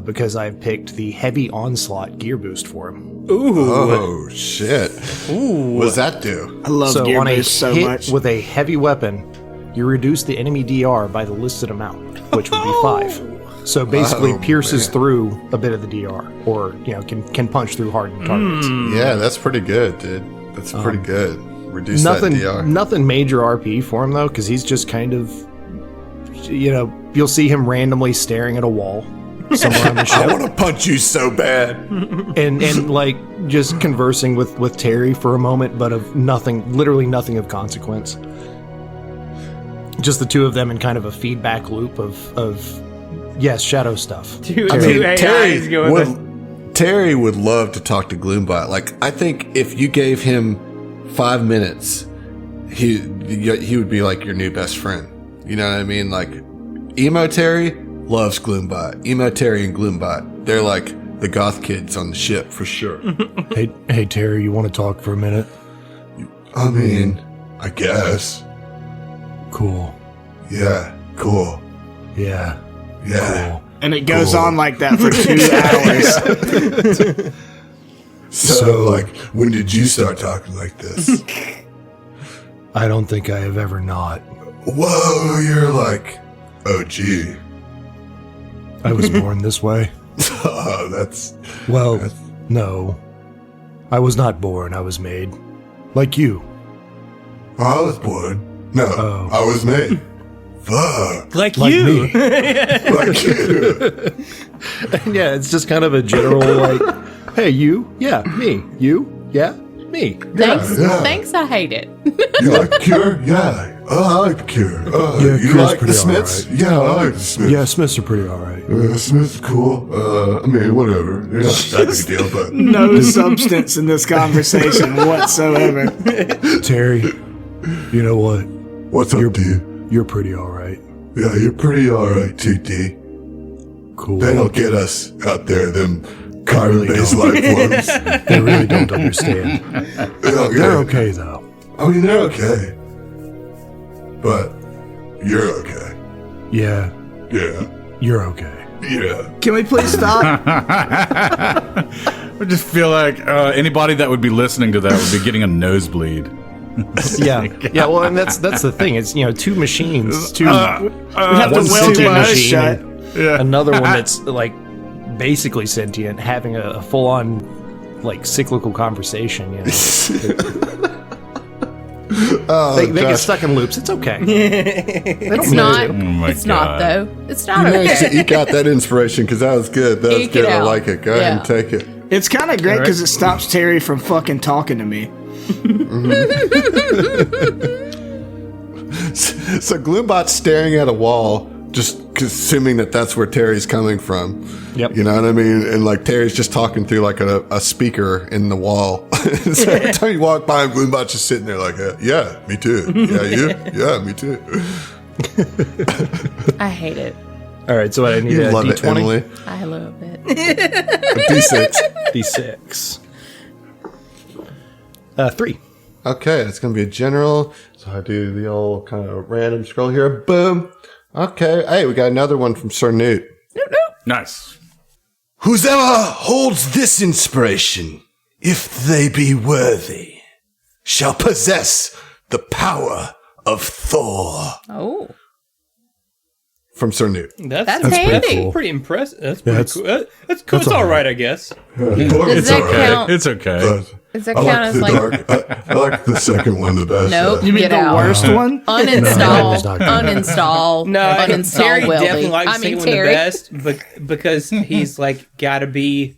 Because I've picked the heavy onslaught gear boost for him. Ooh. Oh, shit. Ooh. What does that do? I love So gear on a boost so hit much. with a heavy weapon, you reduce the enemy DR by the listed amount, which would be 5. So basically pierces through a bit of the DR, or can punch through hardened targets. Yeah, that's pretty good, dude. That's pretty good. Reduce that DR. Nothing major RP for him though, because he's just kind of, you'll see him randomly staring at a wall somewhere on the ship. I want to punch you so bad. and like just conversing with Terry for a moment, but of literally nothing of consequence. Just the two of them in kind of a feedback loop of yes, shadow stuff. Terry would love to talk to Gloombot. Like, I think if you gave him 5 minutes, he would be like your new best friend. You know what I mean? Like, Emo Terry loves Gloombot. Emo Terry and Gloombot, they're like the goth kids on the ship for sure. Hey, Terry, you want to talk for a minute? I mean, I guess. Cool. Yeah, cool. Yeah. Yeah. Cool. And it goes on like that for 2 hours. So, like, when did you start talking like this? I don't think I have ever not. Whoa, you're like OG. I was born this way. Oh, that's... Well, no. I was not born, I was made. Like you. I was born. No, Oh. I was made. Fuck. Like Like you. me. Like you. Yeah, it's just kind of a general, like, hey, you? Yeah, me. You? Yeah, me. Thanks. yeah. Thanks. I hate it. You like the Cure? Yeah. Oh, I like the Cure. Yeah, you Cure's like the pretty Smiths? alright. Yeah, I like the Smiths. Yeah, Smiths are pretty alright. Smith's cool. I mean, whatever. They're not that big a deal, but... No substance in this conversation whatsoever. Terry, you know what? What's up, dude? You're pretty alright. Yeah, you're pretty alright, TT. Cool. They don't get us out there, them really carbon-based don't. life forms. They really don't understand. They're okay, though. I mean, they're okay. But you're okay. Yeah, Yeah. you're okay. Yeah. Can we please stop? I just feel like anybody that would be listening to that would be getting a nosebleed. Yeah, well, and that's the thing. It's, 2 machines. We have to one weld your sentient nose machine shut. and another one that's, like, basically sentient, having a full-on, like, cyclical conversation, They get Josh, stuck in loops. It's okay. They don't It's mean not. to. my It's not God. though. It's not you managed to okay. eke out that inspiration because that was good. That was Eke good. it I out. like it. Go ahead and Yeah. take it. It's kind of great because it stops Terry from fucking talking to me. So Gloombot's staring at a wall, just assuming that that's where Terry's coming from. Yep. You know what I mean? And like Terry's just talking through like a speaker in the wall. So every time you walk by him, Gloombot's just sitting there like, yeah, me too. Yeah, you? Yeah, me too. I hate it. All right, so what I need You a love D20? it, Emily. I love it. A D6. D6. 3. Okay, it's going to be a general. So I do the old kind of random scroll here. Boom. Okay. Hey, we got another one from Sir Newt. Nice. Whosoever holds this inspiration, if they be worthy, shall possess the power of Thor. Oh, From Sir Newt. that's pretty handy. cool. Pretty impressive. That's pretty that's- cool. That's cool. It's all all right. right, I guess. Does that count? It's okay. Does that count as like I like the second one the best. nope? You mean Get the out. worst one? Uninstall. it's not good. Uninstall. No, uninstall. Terry Weldy. definitely likes I mean the Terry. best because he's like got to be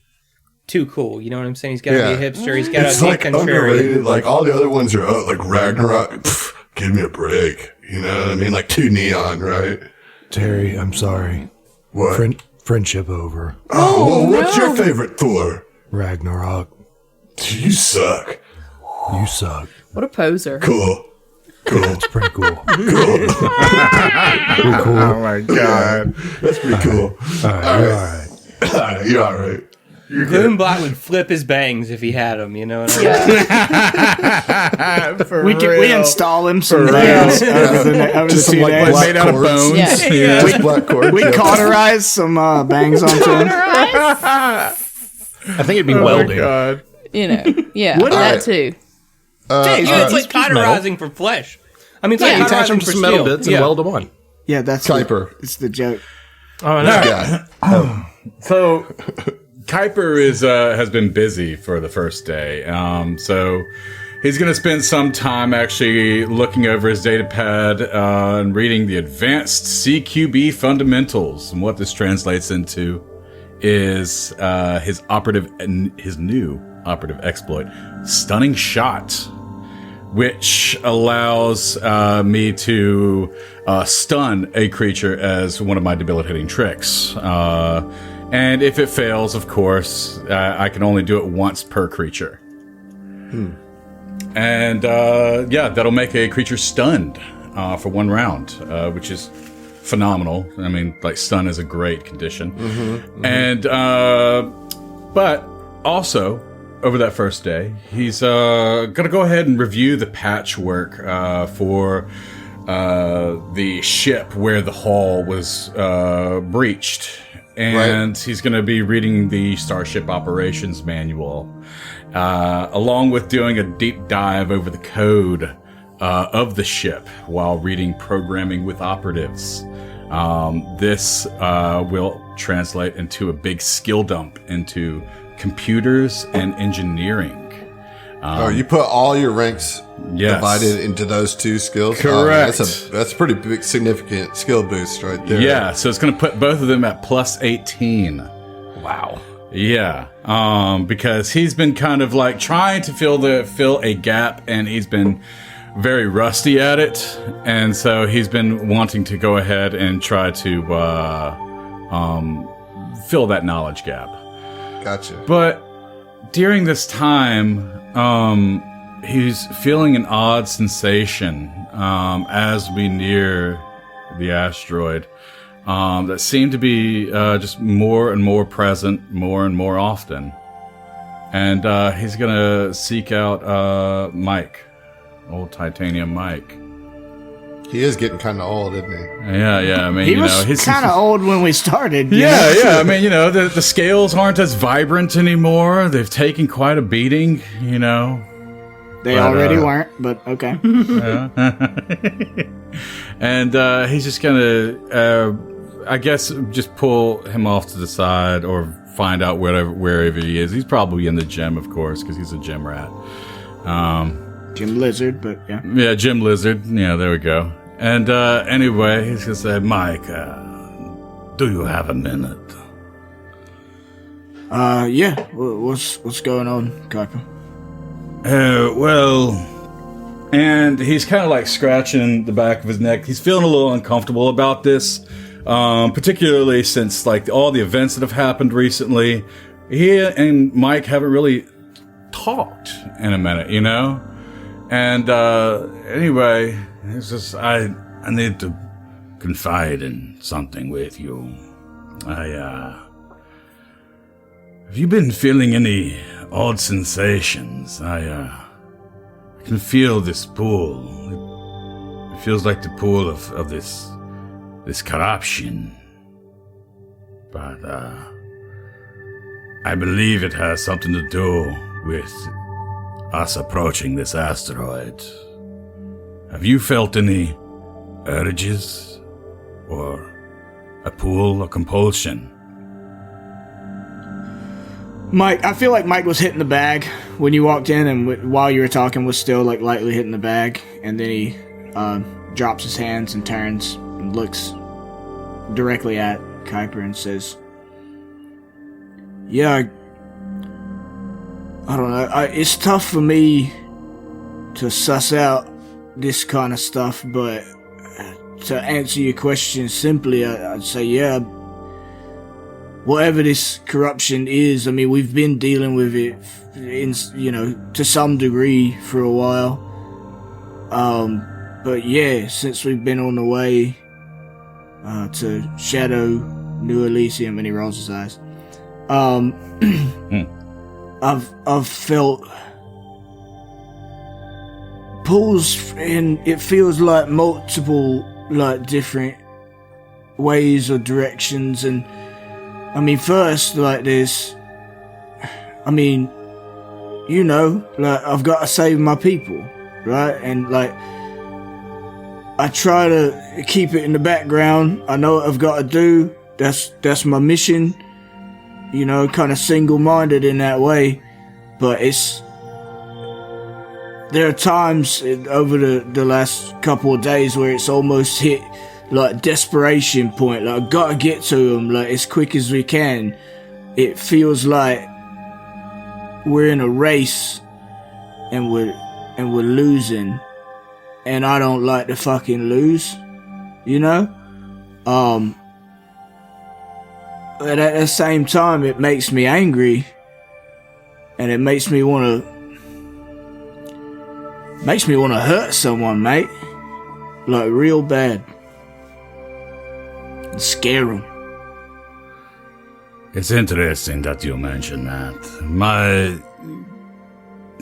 too cool. You know what I'm saying? He's got to Yeah. be a hipster. He's got It's to be like contrary. underrated. Like all the other ones are like Ragnarok. Pff, give me a break. You know what I mean? Like too neon, right? Terry, I'm sorry. What? Friendship over. Well, what's your favorite Thor? Ragnarok. You suck. You suck. What a poser. Cool. It's pretty cool. Cool. Pretty cool. Oh my God. That's pretty cool. All right. You're all right. Gloombot would flip his bangs if he had them. You know what I mean? We install him some bands over the Just 2 some, like, days. black Made out of cords. bones. Yeah. Just black cords. We yeah. cauterize some bangs onto him. I think it'd be welding. God. Yeah, What that Alright. too. It's like cauterizing for flesh. I mean, it's Yeah. like Attach them cauterizing to for some metal steel. bits and weld them on. Yeah, that's Kuiper. It's the joke. Oh, no. Yeah. So Kuiper has been busy for the first day. So he's going to spend some time actually looking over his data pad and reading the advanced CQB fundamentals. And what this translates into is his new operative exploit, Stunning Shot, which allows me to stun a creature as one of my debilitating tricks. And if it fails, of course, I can only do it once per creature. And that'll make a creature stunned for 1 round, which is phenomenal. I mean, like, stun is a great condition. And but also, over that first day, he's gonna go ahead and review the patchwork for the ship where the hull was breached. And he's going to be reading the Starship Operations Manual, along with doing a deep dive over the code of the ship while reading Programming with Operatives. This will translate into a big skill dump into computers and engineering. You put all your ranks divided into those 2 skills? Correct. That's a pretty big, significant skill boost right there. Yeah, so it's going to put both of them at plus 18. Wow. Yeah, because he's been kind of like trying to fill a gap, and he's been very rusty at it, and so he's been wanting to go ahead and try to fill that knowledge gap. Gotcha. But during this time, he's feeling an odd sensation as we near the asteroid that seemed to be just more and more present, more and more often. And he's going to seek out Mike, old Titanium Mike. He is getting kind of old, isn't he? Yeah. I mean, he was kind of old when we started. Yeah. I mean, the scales aren't as vibrant anymore. They've taken quite a beating, They already weren't, but okay. And he's just gonna, I guess, just pull him off to the side or find out wherever he is. He's probably in the gym, of course, because he's a gym rat. Jim Lizard, but yeah. Yeah, Jim Lizard. Yeah, there we go. And anyway, he's gonna say, Mike, do you have a minute? Yeah. What's going on, Kuiper? And he's kind of like scratching the back of his neck. He's feeling a little uncomfortable about this, particularly since like all the events that have happened recently. He and Mike haven't really talked in a minute, And anyway, it's just I need to confide in something with you. Have you been feeling any odd sensations? I can feel this pool. It feels like the pool of this corruption. But I believe it has something to do with us approaching this asteroid. Have you felt any urges or a pull or compulsion? Mike, I feel like Mike was hitting the bag when you walked in, and while you were talking was still like lightly hitting the bag, and then he drops his hands and turns and looks directly at Kuiper and says, yeah, I don't know, it's tough for me to suss out this kind of stuff, but to answer your question simply, I'd say, yeah, whatever this corruption is, I mean, we've been dealing with it, to some degree for a while. But yeah, since we've been on the way to Shadow New Elysium, and he rolls his eyes, I've felt pulls, and it feels like multiple, like different ways or directions, and I mean, first, like this, I mean, like, I've got to save my people, right? And, like, I try to keep it in the background. I know what I've got to do. That's my mission, kind of single-minded in that way. But there are times over the last couple of days where it's almost hit like desperation point, like I gotta get to them like as quick as we can. It feels like we're in a race and we're losing, and I don't like to fucking lose, But at the same time, it makes me angry, and it makes me want to Makes me want to hurt someone, mate. Like, real bad. And scare them. It's interesting that you mention that.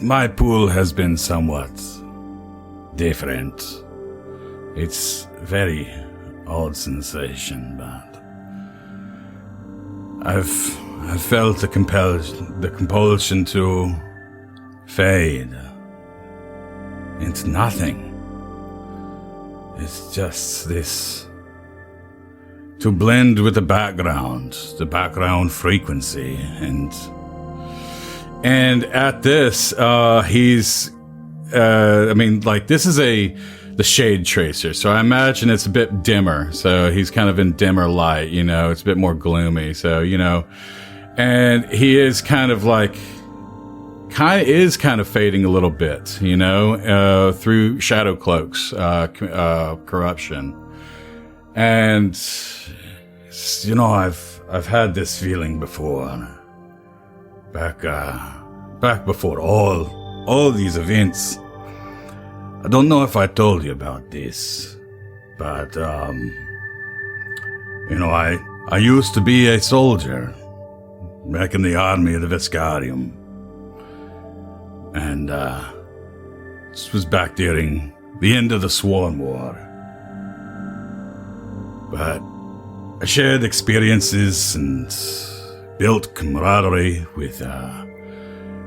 My pool has been somewhat different. It's very odd sensation, but I've felt the compulsion to fade into nothing. It's just this, to blend with the background frequency, and at this, he's, this is the shade tracer, so I imagine it's a bit dimmer, so he's kind of in dimmer light, it's a bit more gloomy, so, and he is kind of fading a little bit, through shadow cloaks, corruption. And, I've had this feeling before. Back before all these events. I don't know if I told you about this, but, I used to be a soldier back in the army of the Viscarium. And, this was back during the end of the Sworn War. But I shared experiences and built camaraderie with,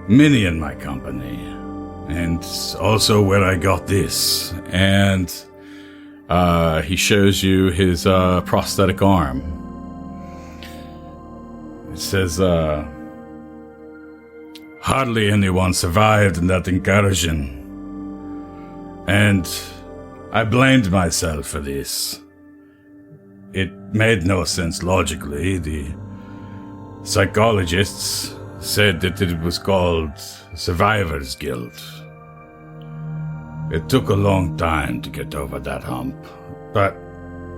many in my company. And also where I got this. And, he shows you his, prosthetic arm. It says, hardly anyone survived in that incursion. And I blamed myself for this. It made no sense logically. The psychologists said that it was called Survivor's Guilt. It took a long time to get over that hump. But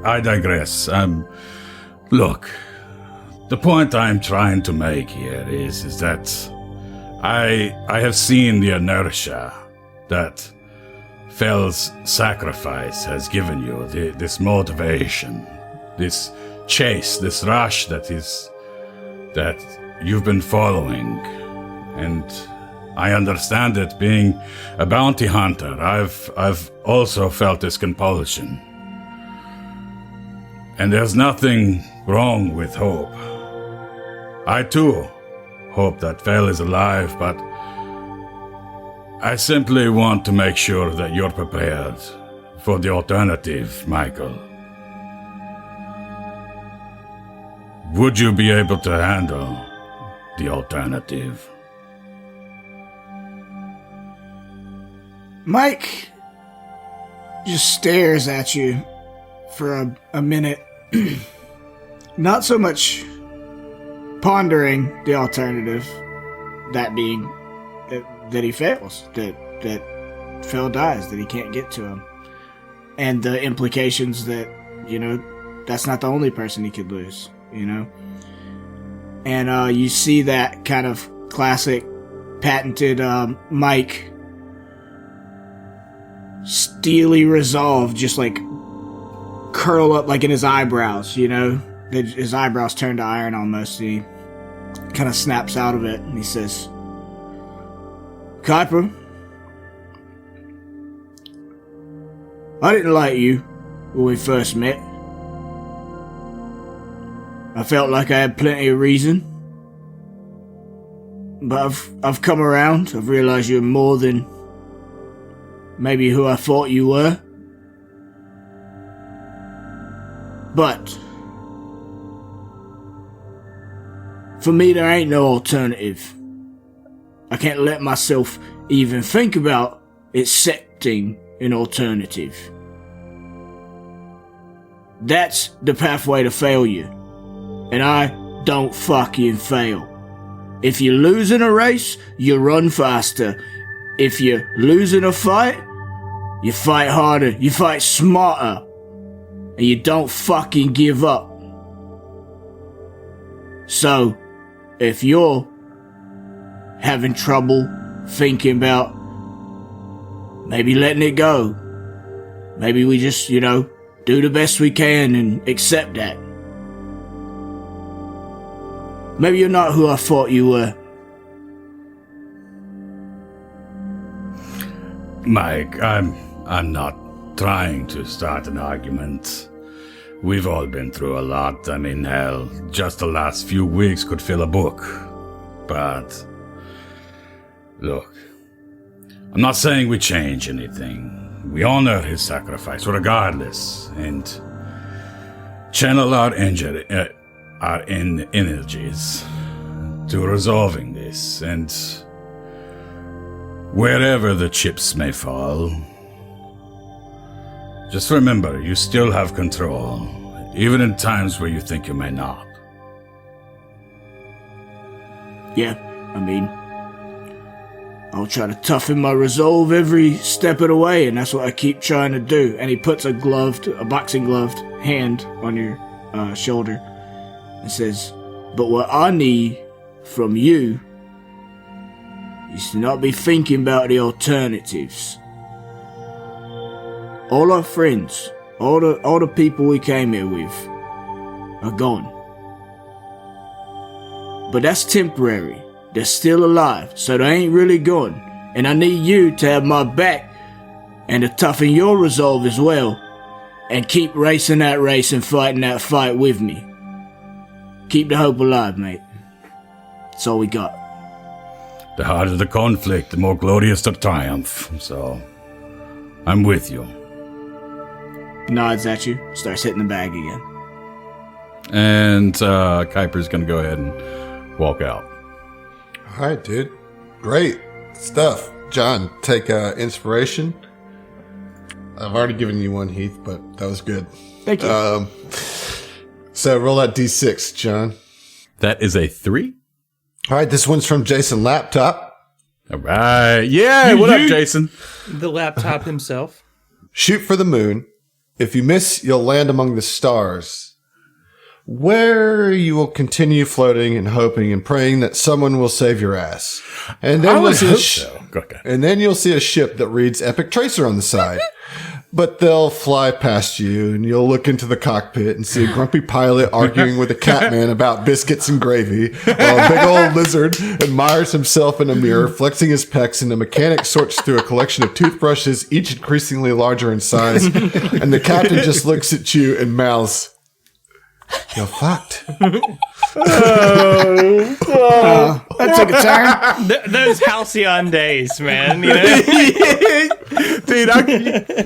I digress. Look, the point I'm trying to make here is that I have seen the inertia that Fell's sacrifice has given you, this motivation, this chase, this rush that you've been following. And I understand it, being a bounty hunter, I've also felt this compulsion. And there's nothing wrong with hope. I too hope that Fell is alive, but I simply want to make sure that you're prepared for the alternative, Michael. Would you be able to handle the alternative? Mike just stares at you for a minute. Not so much pondering the alternative, that being that he fails, that Phil dies, that he can't get to him, and the implications that, that's not the only person he could lose, and you see that kind of classic patented Mike steely resolve just curl up in his eyebrows, his eyebrows turn to iron almost. He kind of snaps out of it and he says, Kuiper, I didn't like you when we first met. I felt like I had plenty of reason. But I've come around. I've realized you're more than maybe who I thought you were. But for me, there ain't no alternative. I can't let myself even think about accepting an alternative. That's the pathway to failure. And I don't fucking fail. If you lose in a race, you run faster. If you lose in a fight, you fight harder, you fight smarter. And you don't fucking give up. So, if you're having trouble thinking about maybe letting it go. Maybe we just, do the best we can and accept that. Maybe you're not who I thought you were. Mike, I'm not trying to start an argument. We've all been through a lot. I mean, hell, just the last few weeks could fill a book. But, look, I'm not saying we change anything. We honor his sacrifice, regardless, and channel our energies to resolving this, and wherever the chips may fall, just remember, you still have control, even in times where you think you may not. Yeah, I mean, I'll try to toughen my resolve every step of the way, and that's what I keep trying to do. And he puts a boxing gloved hand on your shoulder and says, but what I need from you is to not be thinking about the alternatives. All our friends, all the people we came here with are gone. But that's temporary. They're still alive, so they ain't really gone. And I need you to have my back and to toughen your resolve as well. And keep racing that race and fighting that fight with me. Keep the hope alive, mate. That's all we got. The harder the conflict, the more glorious the triumph. So, I'm with you. Nods at you, starts hitting the bag again. And Kuiper's going to go ahead and walk out. All right, dude. Great stuff. John, take inspiration. I've already given you one, Heath, but that was good. Thank you. So roll that D6, John. That is a 3. All right, this one's from Jason Laptop. All right. Yeah, what up, Jason? The laptop himself. Shoot for the moon. If you miss, you'll land among the stars, where you will continue floating and hoping and praying that someone will save your ass. And then you'll see and then you'll see a ship that reads Epic Tracer on the side. But they'll fly past you, and you'll look into the cockpit and see a grumpy pilot arguing with a catman about biscuits and gravy, while a big old lizard admires himself in a mirror, flexing his pecs, and a mechanic sorts through a collection of toothbrushes, each increasingly larger in size, and the captain just looks at you and mouths, "You're fucked." That took a turn. Those halcyon days, man. You know? Dude, I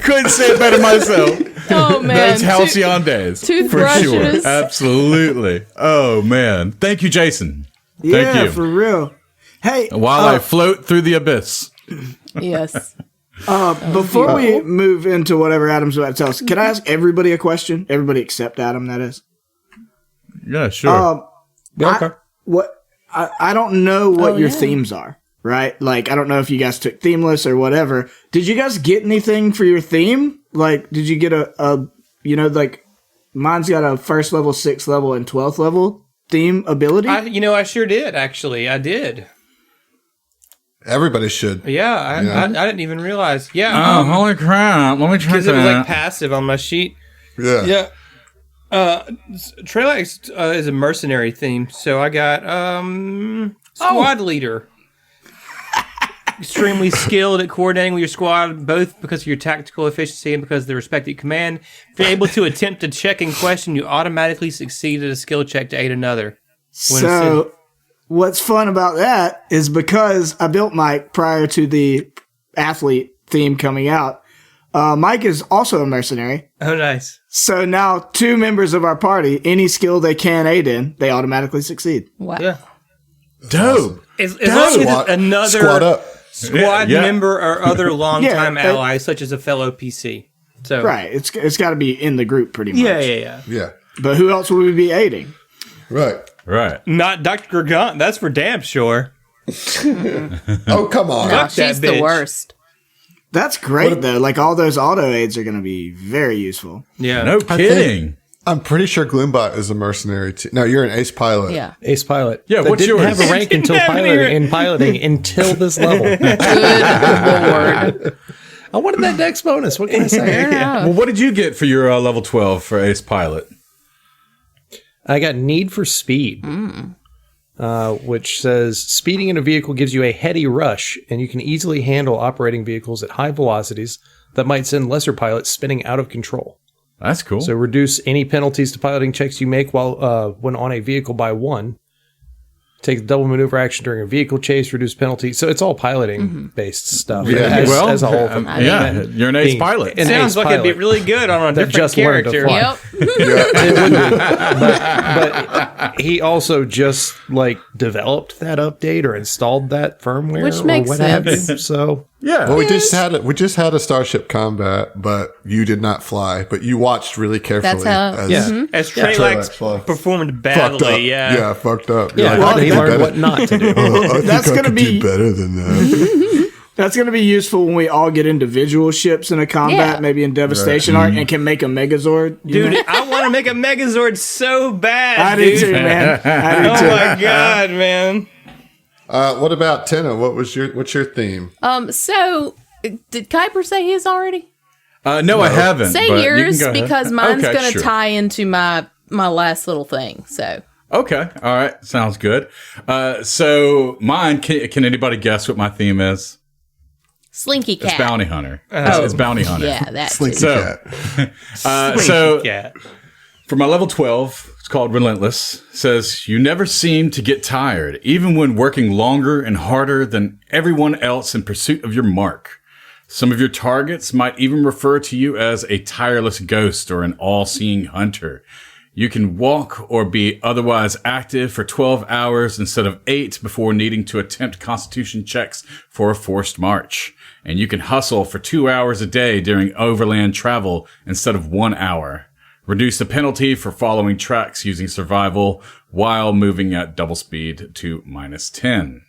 couldn't say it better myself. Oh, man. Those halcyon days. For Toothbrushes. sure. Absolutely. Oh, man. Thank you, Jason. Yeah, Thank you. for real. Hey, While I float through the abyss. Yes. before we move into whatever Adam's about to tell us, can I ask everybody a question? Everybody except Adam, that is. Yeah, sure. I don't know what your themes are, right? Like, I don't know if you guys took themeless or whatever. Did you guys get anything for your theme? Like, did you get like, mine's got a 1st level, 6th level, and 12th level theme ability? I sure did, actually. I did. Everybody should. Yeah, I didn't even realize. Yeah. Oh, holy crap. Let me try Because it was like passive on my sheet. Yeah. Yeah. Trailex is a mercenary theme, so I got squad leader. Extremely skilled at coordinating with your squad, both because of your tactical efficiency and because of the respective command. If you're able to attempt a check in question, you automatically succeed at a skill check to aid another. So, what's fun about that is because I built Mike prior to the athlete theme coming out. Mike is also a mercenary. Oh, nice. So now 2 members of our party, any skill they can aid in, they automatically succeed. Wow. Yeah. Dope. As long as another squad member or other longtime allies, such as a fellow PC. So right. It's got to be in the group pretty much. Yeah. But who else would we be aiding? Right. Not Dr. Gargant. That's for damn sure. Oh, come on. No, Fuck that she's the bitch. worst. That's great, though. Like, all those auto aids are going to be very useful. Yeah. No kidding. I'm pretty sure Gloombot is a mercenary too. No, you're an ace pilot. Yeah. Ace pilot. Yeah, That what's didn't yours? have a rank until piloting until this level. Good lord. I wanted that dex bonus. What can I say? Fair enough. Well, what did you get for your level 12 for Ace Pilot? I got Need for Speed, which says speeding in a vehicle gives you a heady rush, and you can easily handle operating vehicles at high velocities that might send lesser pilots spinning out of control. That's cool. So reduce any penalties to piloting checks you make when on a vehicle by 1. Take the double maneuver action during a vehicle chase, reduce penalties. So it's all piloting based stuff. Yeah. As a whole. You're an ace pilot. An Sounds ace like it'd be pilot really good on a that different just learned to character. fly. Yep. It would be. But he also just like developed that update or installed that firmware, Which makes or what have you. sense. So Yeah. Well, we just had a Starship Combat, but you did not fly. But you watched really carefully. That's how- As Treylax Treylax performed fucked up. badly, yeah. Fucked up. yeah, You're like, he I learned could what not to do. I think That's I gonna could be- do better than that. That's going to be useful when we all get individual ships in a combat, Yeah. maybe in Devastation Arc, and can make a Megazord. you Dude, know? I want to make a Megazord so bad, I do dude. too, man. I do Oh too. my god, man. What about Tenna? What's your theme? So did Kuiper say his already? No, I haven't. Say but you can yours go ahead. because mine's Okay, going to sure. tie into my last little thing. So Okay. All right. Sounds good. So mine, can anybody guess what my theme is? Slinky It's Cat. Bounty Hunter. It's Bounty Hunter. Yeah, that's Slinky So- Cat. Yeah. For my level 12, it's called Relentless. It says, you never seem to get tired, even when working longer and harder than everyone else in pursuit of your mark. Some of your targets might even refer to you as a tireless ghost or an all-seeing hunter. You can walk or be otherwise active for 12 hours instead of 8 before needing to attempt constitution checks for a forced march. And you can hustle for 2 hours a day during overland travel instead of 1 hour. Reduce the penalty for following tracks using survival while moving at double speed to -10.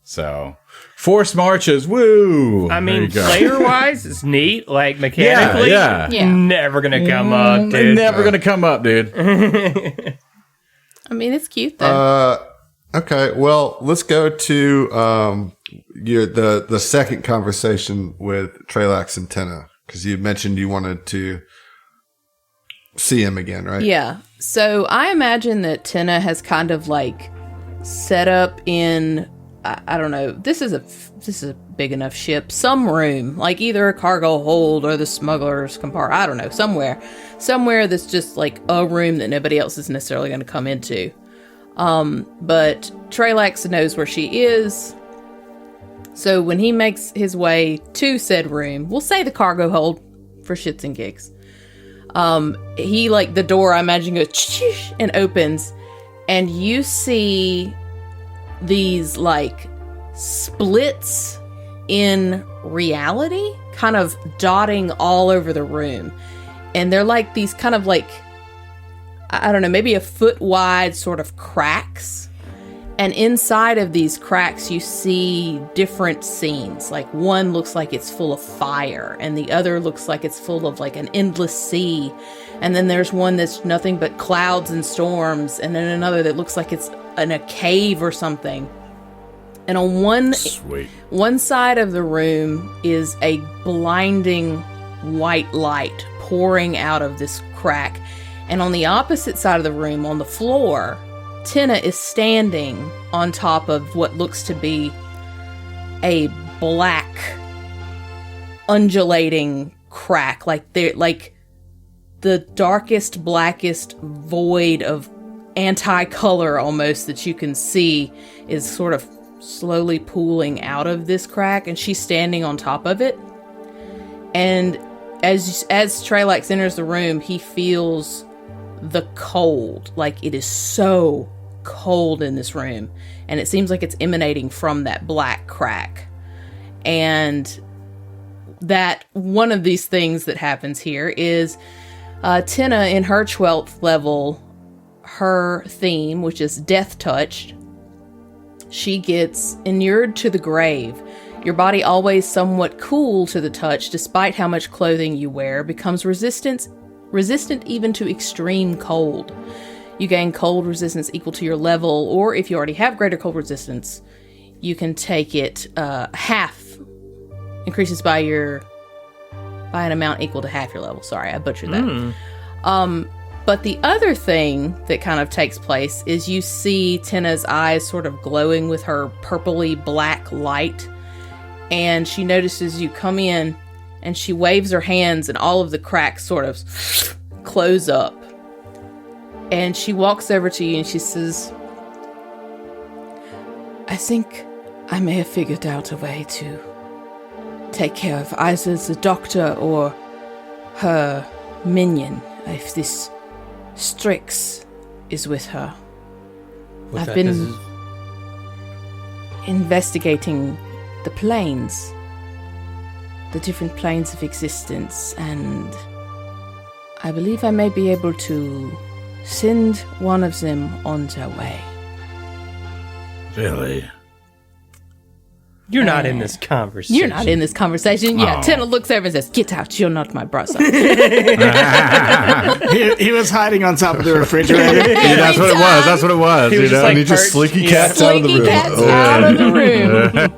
So, forced marches, woo! I There mean, you go. player-wise, it's neat. Like, mechanically, yeah. Yeah. never gonna come up, They're dude. never gonna come up, dude. I mean, it's cute though. Okay, well, let's go to the second conversation with Treylax and Tenna, because you mentioned you wanted to see him again, right? Yeah. So I imagine that Tenna has kind of like set up in I don't know. This is a big enough ship. Some room, like either a cargo hold or the smuggler's compartment. I don't know. Somewhere that's just like a room that nobody else is necessarily going to come into. But Treylax knows where she is. So when he makes his way to said room, we'll say the cargo hold for shits and gigs. He like the door, I imagine, goes and opens, and you see these like splits in reality kind of dotting all over the room. And they're like these kind of like, I don't know, maybe a foot wide sort of cracks. And inside of these cracks, you see different scenes. Like one looks like it's full of fire, and the other looks like it's full of like an endless sea. And then there's one that's nothing but clouds and storms, and then another that looks like it's in a cave or something. And on one side of the room is a blinding white light pouring out of this crack. And on the opposite side of the room, on the floor, Tenna is standing on top of what looks to be a black, undulating crack, like the darkest, blackest void of anti-color almost that you can see is sort of slowly pooling out of this crack, and she's standing on top of it. And as Treylax enters the room, he feels the cold. Like it is so cold in this room, and it seems like it's emanating from that black crack. And that one of these things that happens here is Tenna in her 12th level, her theme, which is Death Touched, she gets inured to the grave. Your body, always somewhat cool to the touch despite how much clothing you wear, becomes resistant even to extreme cold. You gain cold resistance equal to your level, or if you already have greater cold resistance, you can take it half. Increases by your by an amount equal to half your level. Sorry, I butchered that. But the other thing that kind of takes place is you see Tenna's eyes sort of glowing with her purpley black light. And she notices you come in and she waves her hands and all of the cracks sort of close up. And she walks over to you and she says, I think I may have figured out a way to take care of either the doctor or her minion if this Strix is with her. I've been investigating the planes, the different planes of existence, and I believe I may be able to send one of them on their way. Really? You're not in this conversation. You're not in this conversation. Yeah, Tenna looks over and says, get out, you're not my brother. He was hiding on top of the refrigerator. Yeah, that's what it was. He was just like and he just perched- slinky cats out of the room. Cats out of the room.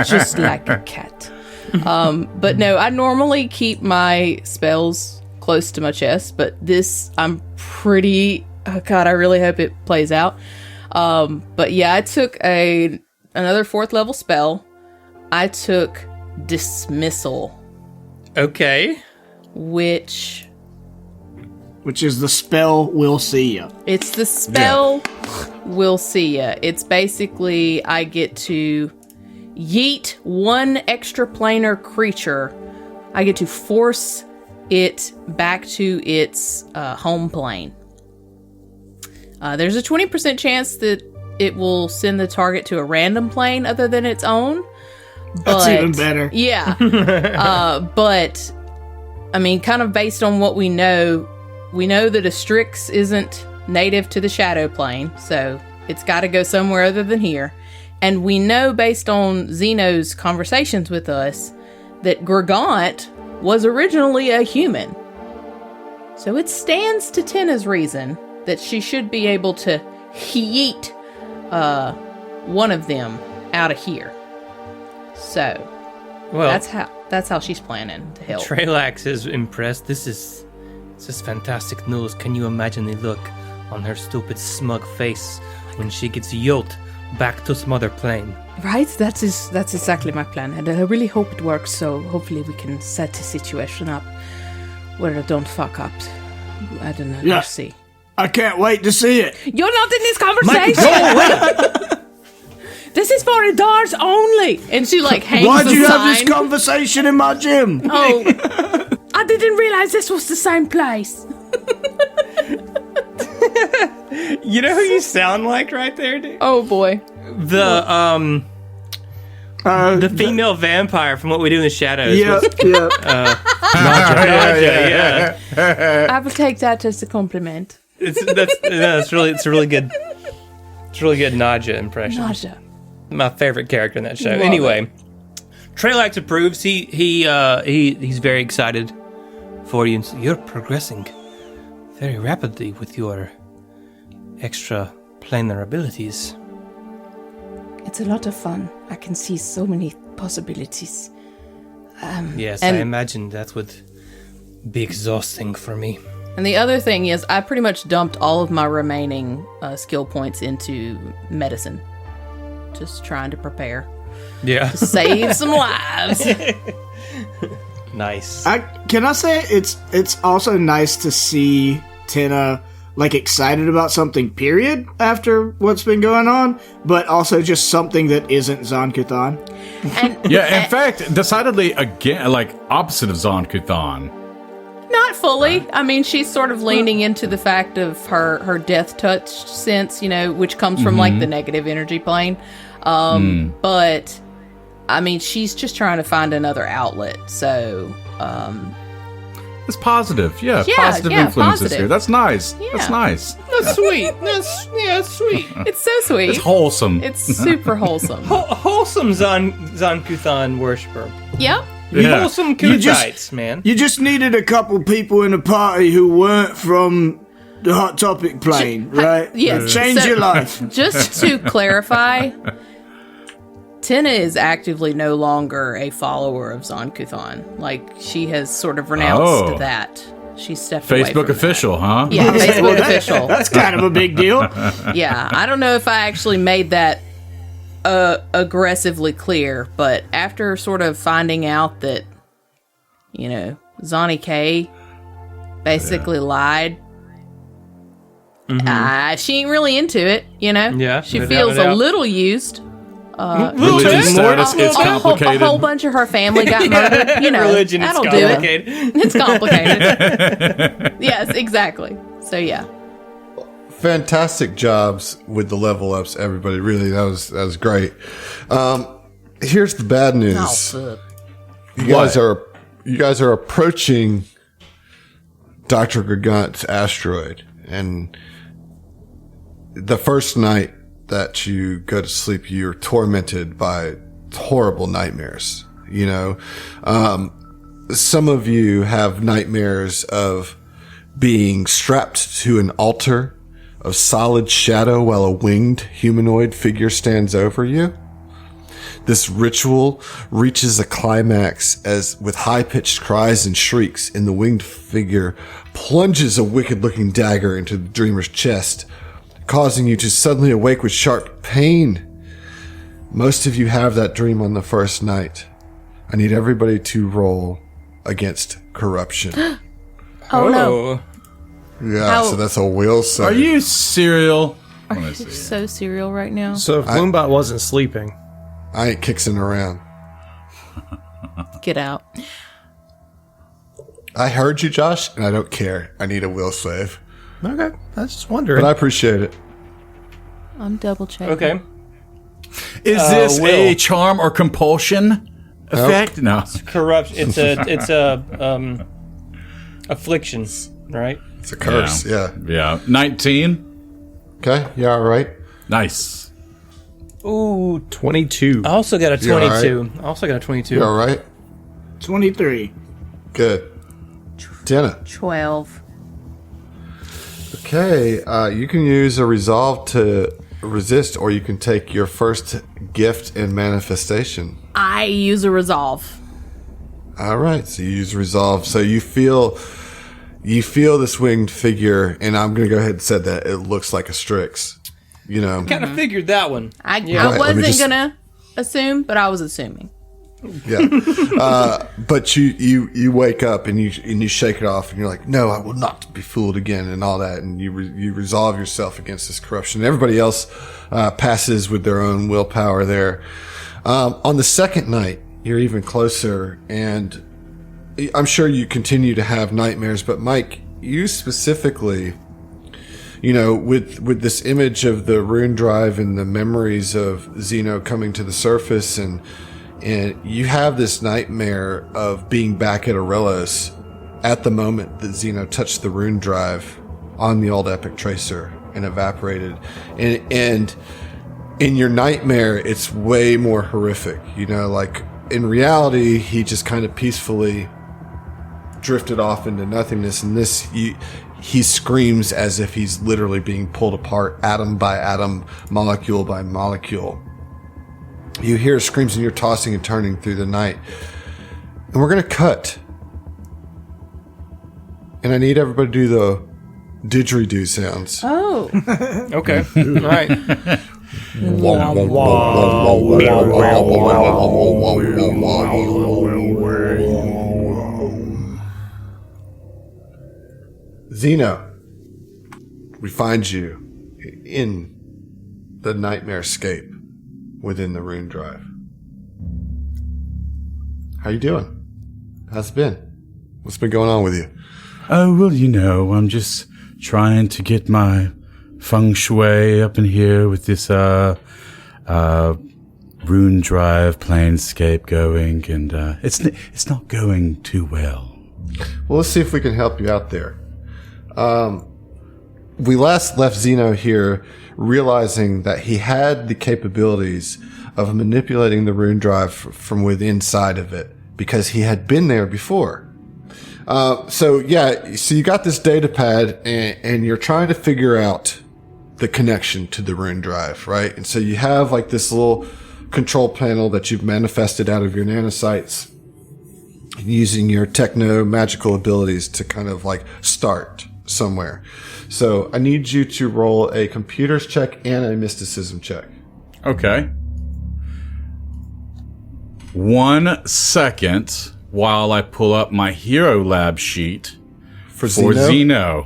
just like a cat. But no, I normally keep my spells close to my chest, but this, I'm pretty, oh God, I really hope it plays out. But yeah, I took another 4th level spell. I took Dismissal. Okay. Which is the spell We'll See Ya. It's the spell We'll See Ya. It's basically I get to yeet one extraplanar creature. I get to force it back to its home plane. There's a 20% chance that it will send the target to a random plane other than its own. That's even better. Yeah. But, I mean, kind of based on what we know that a Strix isn't native to the Shadow Plane, so it's got to go somewhere other than here. And we know, based on Zeno's conversations with us, that Gregant was originally a human. So it stands to Tenna's reason that she should be able to yeet one of them out of here. So, Well, that's how she's planning to help. Trelax is impressed. This is fantastic news. Can you imagine the look on her stupid, smug face when she gets yoked back to some other plane? Right? That's exactly my plan, and I really hope it works. So hopefully we can set the situation up where I don't fuck up. I don't know. Yeah. We'll see. I can't wait to see it. You're not in this conversation. This is for adults only. And she hangs Why'd the you sign. have this conversation in my gym? Oh, I didn't realize this was the same place. You know who you sound like right there, dude? Oh boy. The female vampire from What We Do in the Shadows. Yeah, was- yeah. I will take that as a compliment. It's a really good Nadja impression. Nausea. My favorite character in that show. Love Anyway, Trelax approves. He's very excited for you. And so you're progressing very rapidly with your extra planar abilities. It's a lot of fun. I can see so many possibilities. Yes, and- I imagine that would be exhausting for me. And the other thing is, I pretty much dumped all of my remaining skill points into medicine. Just trying to prepare. Yeah. To save some lives. Nice. Can I say it's also nice to see Tenna excited about something, period, after what's been going on, but also just something that isn't Zon-Kuthon. Yeah, in fact, decidedly again, opposite of Zon-Kuthon. Not fully. I mean, she's sort of leaning into the fact of her death touch sense, which comes from the negative energy plane. But I mean, she's just trying to find another outlet. So, It's positive. Yeah, Yeah, positive yeah, influences positive. here. That's nice. Yeah. That's nice. That's sweet. That's sweet. it's so sweet. It's wholesome. It's super wholesome. Wholesome Zon-Kuthon worshiper. Yep. Yeah. Wholesome You just- Kuthites, man. You just needed a couple people in the party who weren't from the Hot Topic plane, right? yes. Change So- your life. Just to clarify, Tenna is actively no longer a follower of Zon-Kuthon. Like, she has sort of renounced that. She stepped away Facebook from official, huh? that. Yeah, Facebook official. That's kind of a big deal. Yeah, I don't know if I actually made that aggressively clear, but after sort of finding out that, Zonnie K basically lied, she ain't really into it, Yeah, she no feels doubt. a little used. Religious status is complicated. A whole bunch of her family got murdered. Religion is that'll do complicated. it. It's complicated. Yes, exactly. So yeah. Fantastic jobs with the level ups, everybody. Really, that was great. Here's the bad news. You guys are approaching Dr. Gargant's asteroid, and the first night that you go to sleep, you're tormented by horrible nightmares. Some of you have nightmares of being strapped to an altar of solid shadow while a winged humanoid figure stands over you. This ritual reaches a climax as, with high-pitched cries and shrieks, and the winged figure plunges a wicked-looking dagger into the dreamer's chest, causing you to suddenly awake with sharp pain. Most of you have that dream on the first night. I need everybody to roll against corruption. Oh no. Yeah, so that's a will save. Are you serial? Are you so serial right now? So if Gloombot wasn't sleeping, I ain't kicking around. Get out. I heard you, Josh, and I don't care. I need a will save. okay, I was just wondering. But I appreciate it. I'm double checking. Okay. Is this Will. a charm or compulsion effect? No. Corruption. It's a affliction, right? It's a curse, yeah. Yeah. 19. Okay, you all right? Nice. Ooh, 22. I also got a You all right? 22. You all right? 23. Good. Jenna. 12. Okay, you can use a resolve to resist, or you can take your first gift in manifestation. I use a resolve. All right, so you use resolve. So you feel this winged figure, and I'm going to go ahead and say that it looks like a Strix. Kind of figured that one. I Right, wasn't gonna assume, but I was assuming. Yeah. But you wake up and you shake it off, and you're like, no, I will not be fooled again, and all that, and you resolve yourself against this corruption. Everybody else passes with their own willpower there. On the second night, you're even closer, and I'm sure you continue to have nightmares, but Mike, you specifically, with this image of the rune drive and the memories of Xeno coming to the surface, and you have this nightmare of being back at Aurelos at the moment that Xeno touched the rune drive on the old Epic Tracer and evaporated. And in your nightmare, it's way more horrific. Like in reality, he just kind of peacefully drifted off into nothingness. And he screams as if he's literally being pulled apart atom by atom, molecule by molecule. You hear screams and you're tossing and turning through the night. And we're going to cut. And I need everybody to do the didgeridoo sounds. Oh. Okay. All right. Xeno, we find you in the nightmare scape within the rune drive. How you doing? How's it been? What's been going on with you? Oh, well, I'm just trying to get my feng shui up in here with this rune drive planescape going, and it's not going too well. Well, let's see if we can help you out there. We last left Xeno here realizing that he had the capabilities of manipulating the rune drive from within inside of it because he had been there before. So you got this data pad and you're trying to figure out the connection to the rune drive, right? And so you have like this little control panel that you've manifested out of your nanosites, using your techno magical abilities to kind of like start somewhere. So I need you to roll a computers check and a mysticism check. Okay. 1 second while I pull up my Hero Lab sheet for Xeno.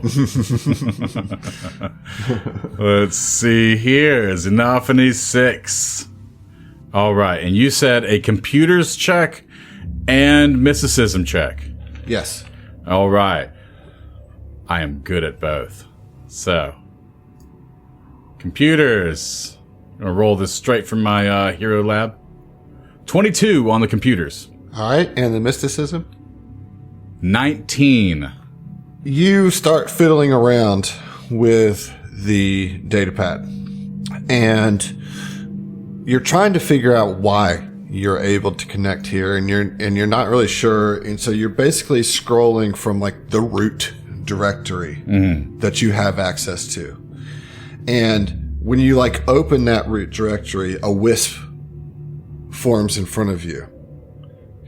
Let's see here. Xenophony 6. All right. And you said a computers check and mysticism check. Yes. All right. I am good at both. So, computers. I'm going to roll this straight from my Hero Lab. 22 on the computers. All right. And the mysticism? 19. You start fiddling around with the datapad, and you're trying to figure out why you're able to connect here, and you're not really sure. And so you're basically scrolling from like the root directory that you have access to. And when you like open that root directory, a wisp forms in front of you.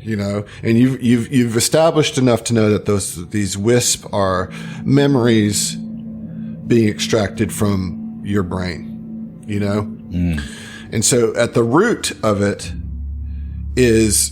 You know, and you've established enough to know that these wisps are memories being extracted from your brain, you know? And so at the root of it is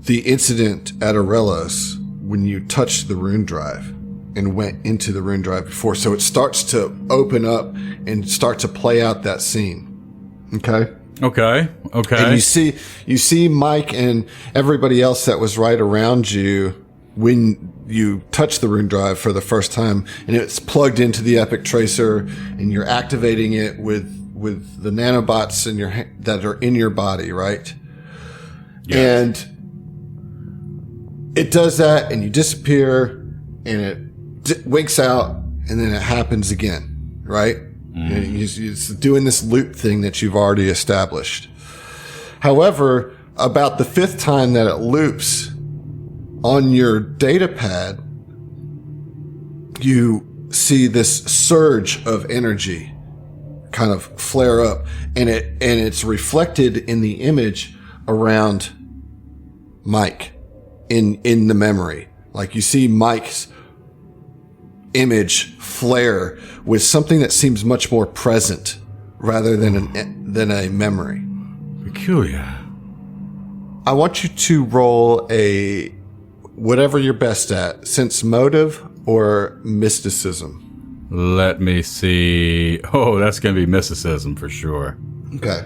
the incident at Aurelos when you touched the rune drive and went into the rune drive before. So it starts to open up and start to play out that scene. Okay? Okay. And you see Mike and everybody else that was right around you when you touch the rune drive for the first time, and it's plugged into the Epic Tracer, and you're activating it with the nanobots that are in your body, right? Yes. And it does that, and you disappear, and it winks out, and then it happens again, right? It's doing this loop thing that you've already established. However, about the 5th time that it loops on your data pad, you see this surge of energy kind of flare up, and it's reflected in the image around Mike in the memory. Like you see Mike's image flare with something that seems much more present rather than a memory. Peculiar. I want you to roll a whatever you're best at, sense motive or mysticism. Let me see. Oh, that's going to be mysticism for sure. Okay.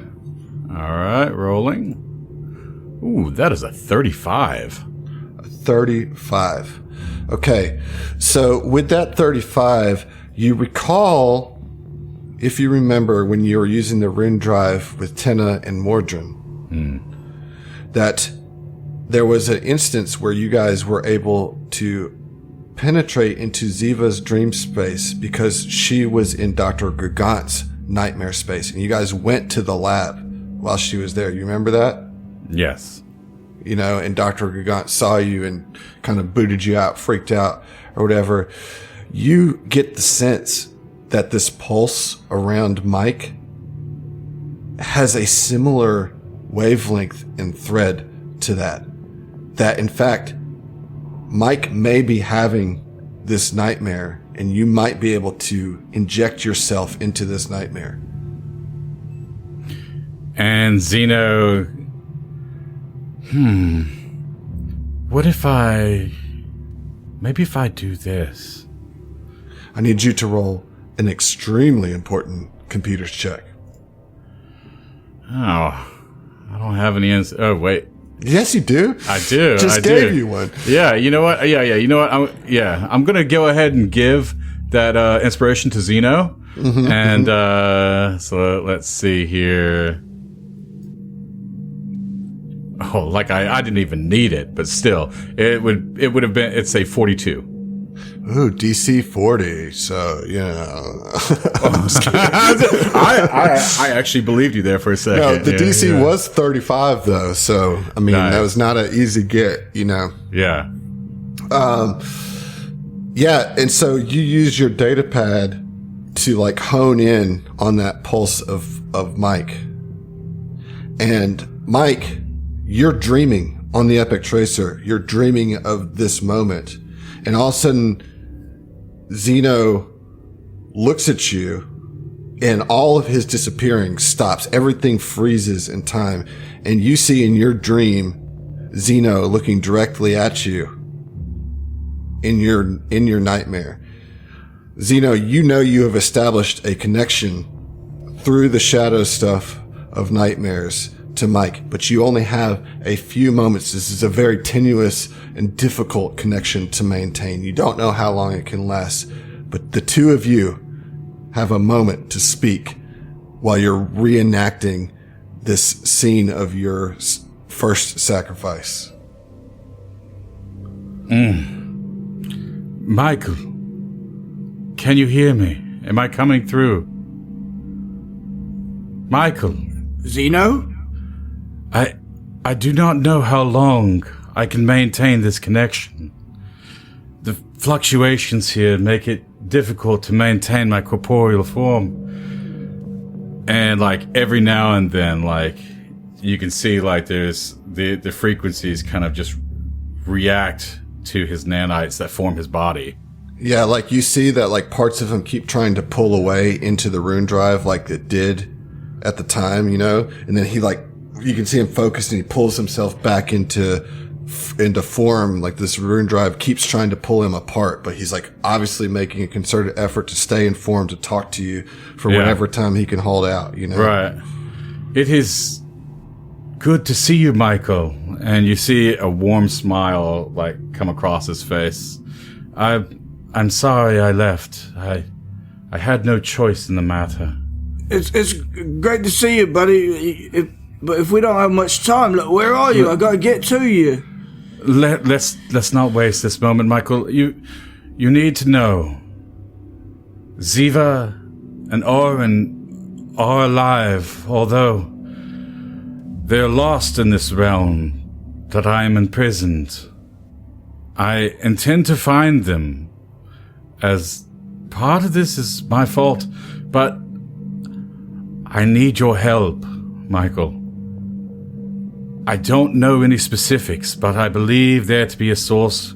All right, rolling. Ooh, that is a 35. 35. Okay, so with that 35, you recall, if you remember when you were using the rune drive with Tenna and Mordrin, that there was an instance where you guys were able to penetrate into Ziva's dream space because she was in Dr. Gugant's nightmare space, and you guys went to the lab while she was there. You remember that? Yes. You know, and Dr. Gugant saw you and kind of booted you out, freaked out, or whatever. You get the sense that this pulse around Mike has a similar wavelength and thread to that. That, in fact, Mike may be having this nightmare, and you might be able to inject yourself into this nightmare. And Xeno... What if maybe if I do this? I need you to roll an extremely important computers check. Oh, I don't have any oh, wait. Yes, you do. I do. Just gave you one. Yeah, you know what? Yeah, you know what? I'm going to go ahead and give that inspiration to Xeno. So let's see here. Oh, like I didn't even need it, but still, it would have been, it's a 42. Ooh, DC 40. So, you know. I actually believed you there for a second. No, the DC was 35 though. So, I mean, that was not an easy get, you know. Yeah. Yeah. And so you use your data pad to like hone in on that pulse of Mike. And Mike, you're dreaming on the Epic Tracer. You're dreaming of this moment. And all of a sudden, Zeno looks at you and all of his disappearing stops. Everything freezes in time. And you see in your dream, Zeno looking directly at you in your nightmare. Zeno, you know you have established a connection through the shadow stuff of nightmares to Mike, but you only have a few moments. This is a very tenuous and difficult connection to maintain. You don't know how long it can last, but the two of you have a moment to speak while you're reenacting this scene of your first sacrifice. Michael, can you hear me? Am I coming through? Michael. Zeno? I do not know how long I can maintain this connection. The fluctuations here make it difficult to maintain my corporeal form. And every now and then, you can see there's the frequencies kind of just react to his nanites that form his body. Yeah, you see that parts of him keep trying to pull away into the rune drive like it did at the time, and then he you can see him focused and he pulls himself back into form. This rune drive keeps trying to pull him apart, but he's obviously making a concerted effort to stay informed, to talk to you for whatever time he can hold out, Right. It is good to see you, Michael. And you see a warm smile come across his face. I'm sorry I left. I had no choice in the matter. It's great to see you, buddy. But if we don't have much time, look, where are you? I gotta get to you. Let's not waste this moment, Michael. You need to know. Ziva and Orin are alive, although they're lost in this realm that I am imprisoned. I intend to find them, as part of this is my fault, but I need your help, Michael. I don't know any specifics, but I believe there to be a source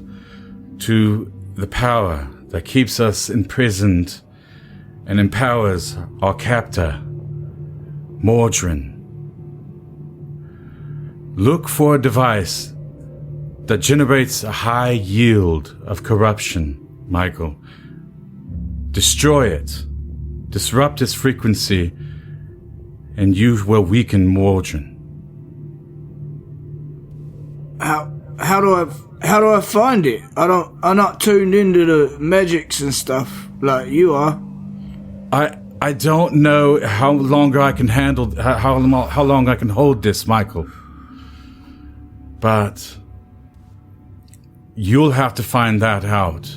to the power that keeps us imprisoned and empowers our captor, Mordrin. Look for a device that generates a high yield of corruption, Michael. Destroy it, disrupt its frequency, and you will weaken Mordrin. How do I find it? I'm not tuned into the magics and stuff like you are. I don't know how longer I can handle how long I can hold this, Michael. But you'll have to find that out.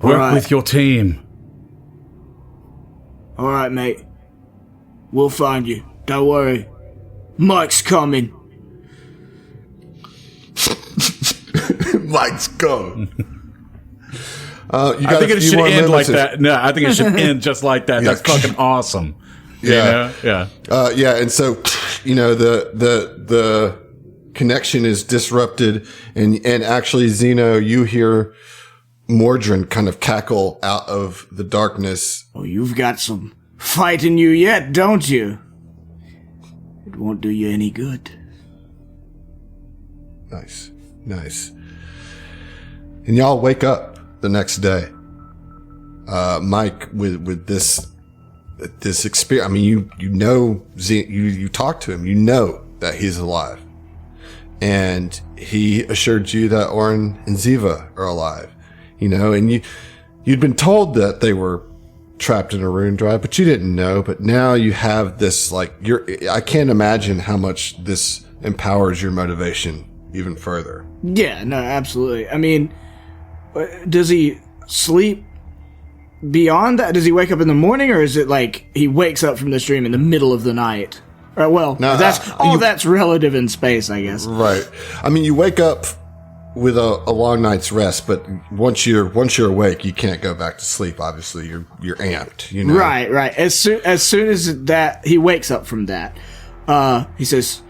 Work with your team. All right, mate. We'll find you. Don't worry. Mike's coming. Mike's coming. I think it should end like that. No, I think it should end just like that. That's fucking awesome. Yeah. Yeah. And so, the connection is disrupted, and actually, Zeno, you hear Mordrin kind of cackle out of the darkness. Oh, you've got some fight in you yet, don't you? It won't do you any good. Nice. And y'all wake up the next day. Mike, with this experience, I mean, you talk to him, you know that he's alive. And he assured you that Orin and Ziva are alive, and you'd been told that they were trapped in a rune drive, but you didn't know. But now you have this, I can't imagine how much this empowers your motivation even further. Yeah, no, absolutely. I mean, does he sleep beyond that? Does he wake up in the morning, or is it he wakes up from the stream in the middle of the night? That's relative in space, I guess. Right. I mean, you wake up with a long night's rest, but once you're awake, you can't go back to sleep. Obviously, you're amped. You know, right. As soon as that he wakes up from that, he says,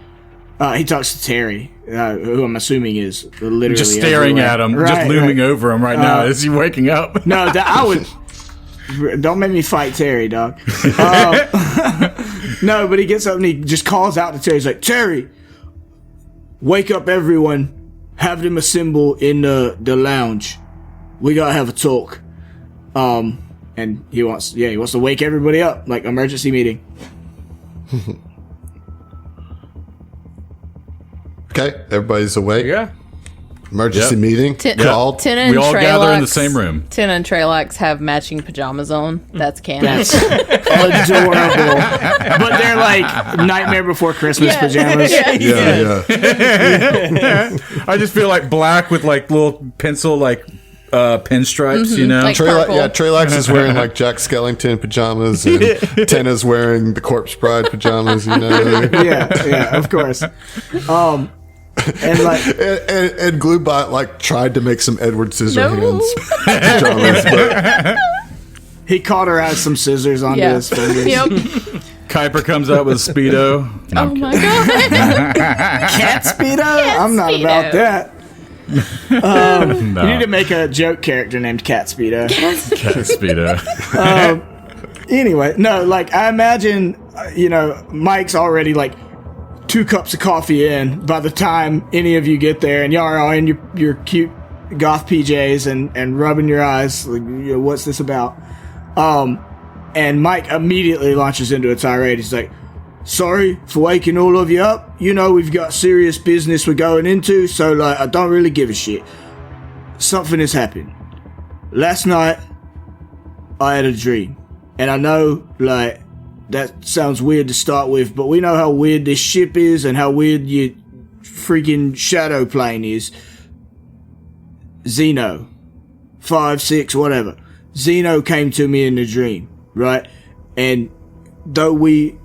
he talks to Terry, who I'm assuming is literally just staring everywhere. at him, just looming over him right now. Is he waking up? No, I would. Don't make me fight Terry, dog. No, but he gets up and he just calls out to Terry. He's like, Terry, wake up everyone. Have them assemble in the lounge. We gotta have a talk. And he wants to wake everybody up, like emergency meeting. Okay, everybody's awake. Yeah. Emergency meeting called. Tin and We all Treylax, gather in the same room. Tin and Treylax have matching pajamas on. That's canon. That's adorable. But they're like Nightmare Before Christmas pajamas. Yeah. I just feel like black with like little pencil like pinstripes, you know? Like purple. Treylax is wearing like Jack Skellington pajamas, and Tenna's wearing the Corpse Bride pajamas. You know. Yeah, of course. And like, and Gluebot like tried to make some Edward Scissorhands No. pajamas, but he caught her out some scissors onto Yeah. his fingers. Yep. Kuiper comes out with a Speedo. No, Oh my god. Cat Speedo? I'm not Speedo. about that. no. You need to make a joke character named Cat Speedo. Speedo. Anyway, no, like, I imagine, Mike's already, like, 2 cups of coffee in by the time any of you get there, and y'all are all in your cute goth PJs and rubbing your eyes, like, what's this about? And Mike immediately launches into a tirade. He's like, sorry for waking all of you up. We've got serious business we're going into, so, like, I don't really give a shit. Something has happened. Last night, I had a dream. And I know, like, that sounds weird to start with, but we know how weird this ship is and how weird your freaking shadow plane is. Zeno. 5, 6, whatever. Zeno came to me in a dream, right? And though we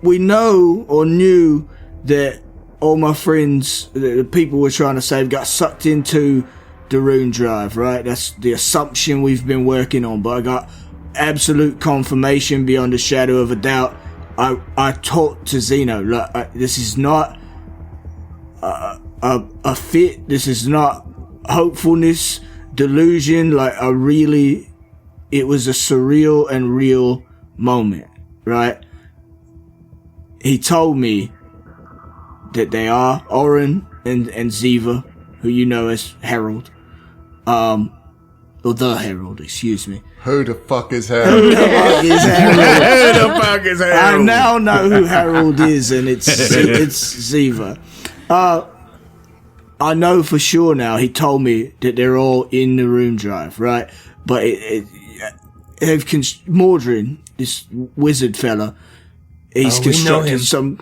know or knew that all my friends, the people we're trying to save, got sucked into the rune drive, right? That's the assumption we've been working on, but I got absolute confirmation beyond a shadow of a doubt. I talked to Zeno, like, this is not a fit, this is not hopefulness, delusion, like, it was a surreal and real moment, right? He told me that they are Oren and Ziva, who you know as Herald, or the Herald, excuse me. who the fuck is Who Harold? the fuck is Harold? Who the fuck is I Harold? now know who Harold is, and it's Ziva. I know for sure now. He told me that they're all in the rune drive, right? But Mordrin, this wizard fella, he's constructed some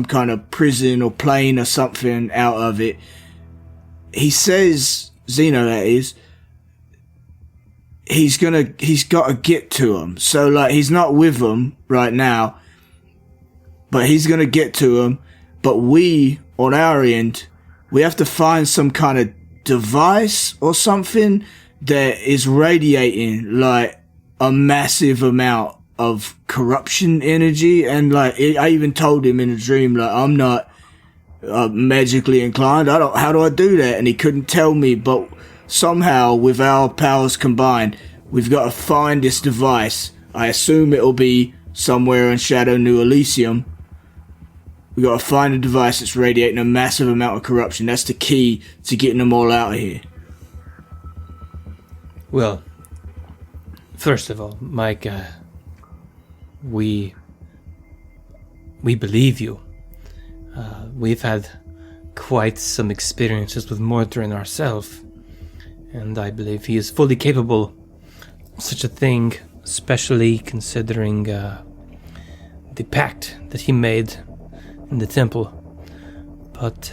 kind of prison or plane or something out of it. He says, Zeno that is, he's got to get to them. So, like, he's not with them right now, but he's going to get to them. But we, on our end, we have to find some kind of device or something that is radiating, like, a massive amount of corruption energy. And, like, I even told him in a dream, like, I'm not magically inclined. How do I do that? And he couldn't tell me, but somehow, with our powers combined, we've got to find this device. I assume it'll be somewhere in Shadow New Elysium. We got to find a device that's radiating a massive amount of corruption. That's the key to getting them all out of here. Well, first of all, Mike, we believe you. We've had quite some experiences with Mordrin ourselves, and I believe he is fully capable of such a thing, especially considering the pact that he made in the temple. But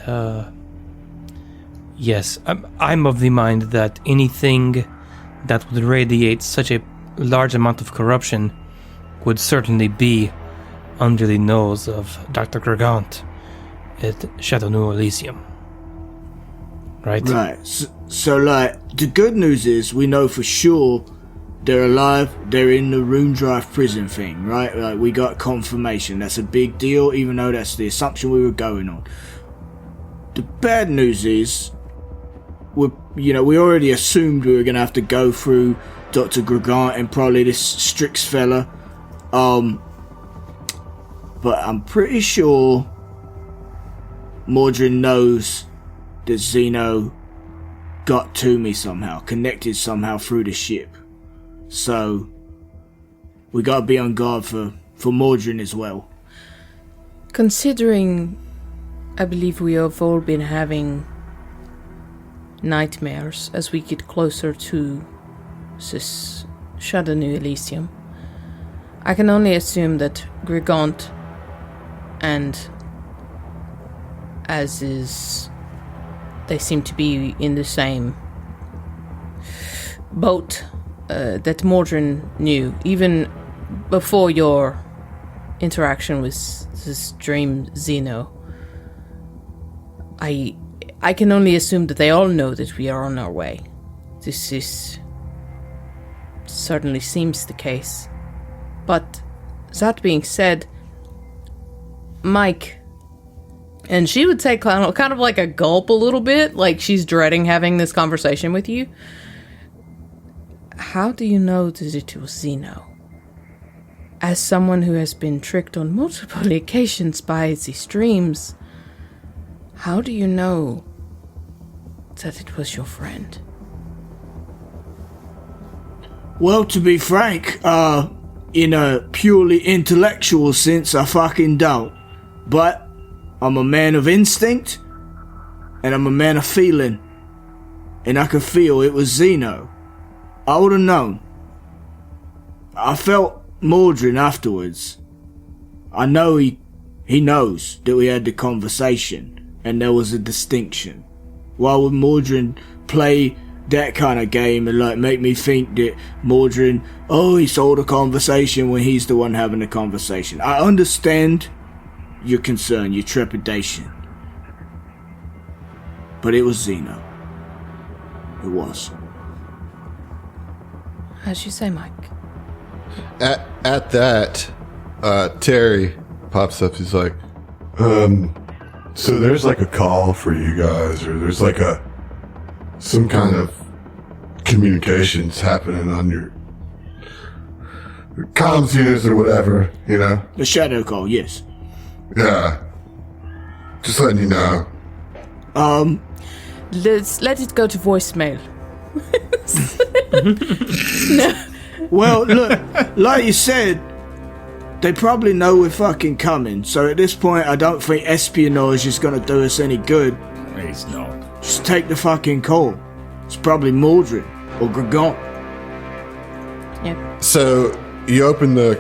yes, I'm of the mind that anything that would radiate such a large amount of corruption would certainly be under the nose of Dr. Gregant at Shadow New Elysium. right? Right. So, like, the good news is we know for sure they're alive. They're in the Rune Drive prison thing, right? Like, we got confirmation. That's a big deal, even though that's the assumption we were going on. The bad news is, we already assumed we were going to have to go through Dr. Gregant and probably this Strix fella. But I'm pretty sure Mordrin knows that Zeno got to me somehow, connected somehow through the ship. So we gotta be on guard for Mordrin as well. Considering, I believe we have all been having nightmares as we get closer to this Shadow New Elysium, I can only assume that Gregant and as is, they seem to be in the same boat that Mordrin knew, even before your interaction with this dream Zeno. I can only assume that they all know that we are on our way. This certainly seems the case. But that being said, Mike, and she would take kind of like a gulp a little bit, like she's dreading having this conversation with you. How do you know that it was Zeno? As someone who has been tricked on multiple occasions by these dreams, how do you know that it was your friend? Well, to be frank, in a purely intellectual sense, I fucking don't. But I'm a man of instinct, and I'm a man of feeling. And I could feel it was Zeno. I would have known. I felt Mordrin afterwards. I know he knows that we had the conversation, and there was a distinction. Why would Mordrin play that kind of game and like make me think that Mordrin, he saw the conversation when he's the one having the conversation? I understand your concern, your trepidation. But it was Zeno. It was. As you say, Mike. At that, Terry pops up. He's like, so there's like a call for you guys, or there's like some kind of communications happening on your comms units or whatever, you know? The shadow call, yes. Yeah. Just letting you know. Let's let it go to voicemail. No. Well, look, like you said, they probably know we're fucking coming, so at this point I don't think espionage is gonna do us any good. It's not. Just take the fucking call. It's probably Mordrin or Gregant. Yeah. So you open the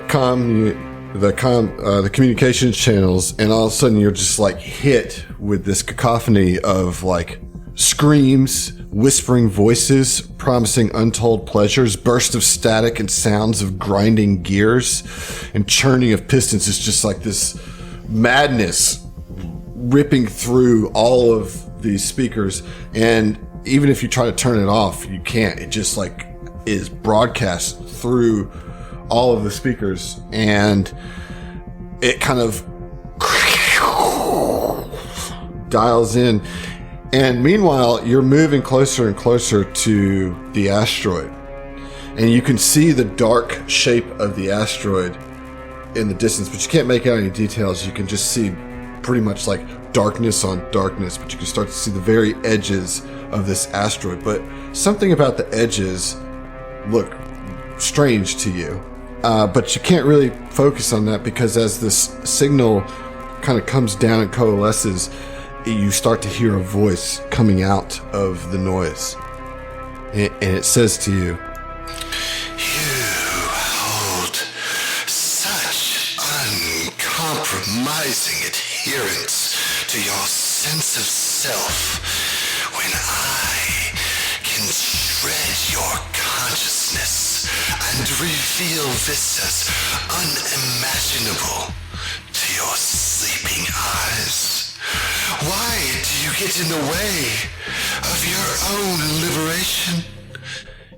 communications channels, and all of a sudden you're just like hit with this cacophony of like screams, whispering voices promising untold pleasures, bursts of static and sounds of grinding gears and churning of pistons. It's just like this madness ripping through all of these speakers, and even if you try to turn it off, you can't. It just like is broadcast through all of the speakers, and it kind of dials in. And meanwhile, you're moving closer and closer to the asteroid, and you can see the dark shape of the asteroid in the distance, but you can't make out any details. You can just see pretty much like darkness on darkness, but you can start to see the very edges of this asteroid. But something about the edges look strange to you, but you can't really focus on that, because as this signal kind of comes down and coalesces, you start to hear a voice coming out of the noise, and it says to you, "You hold such uncompromising adherence to your sense of self when I can shred your consciousness and reveal this as unimaginable to your sleeping eyes. Why do you get in the way of your own liberation?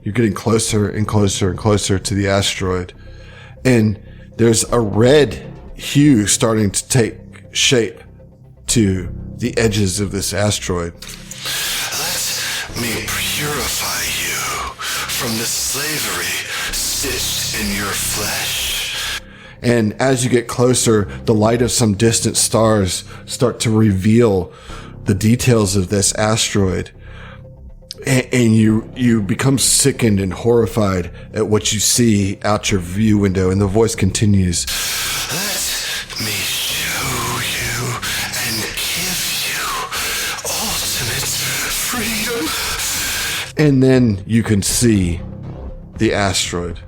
You're getting closer and closer and closer to the asteroid. And there's a red hue starting to take shape to the edges of this asteroid. Let me purify you from the slavery stitched in your flesh. And as you get closer, the light of some distant stars start to reveal the details of this asteroid. And you become sickened and horrified at what you see out your view window. And the voice continues. Let me show you and give you ultimate freedom. And then you can see the asteroid.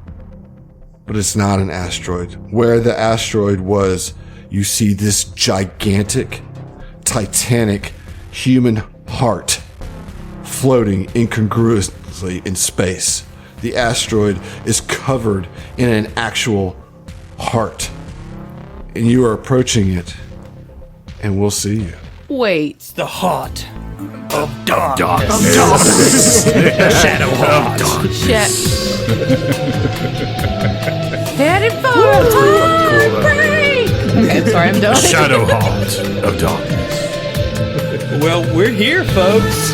But it's not an asteroid. Where the asteroid was, you see this gigantic, titanic human heart floating incongruously in space. The asteroid is covered in an actual heart. And you are approaching it. And we'll see you. Wait. The heart of Darkness. Shadow heart. Headed for a time break. Okay, I'm sorry, I'm done. Shadow Heart of Darkness. Well, we're here, folks.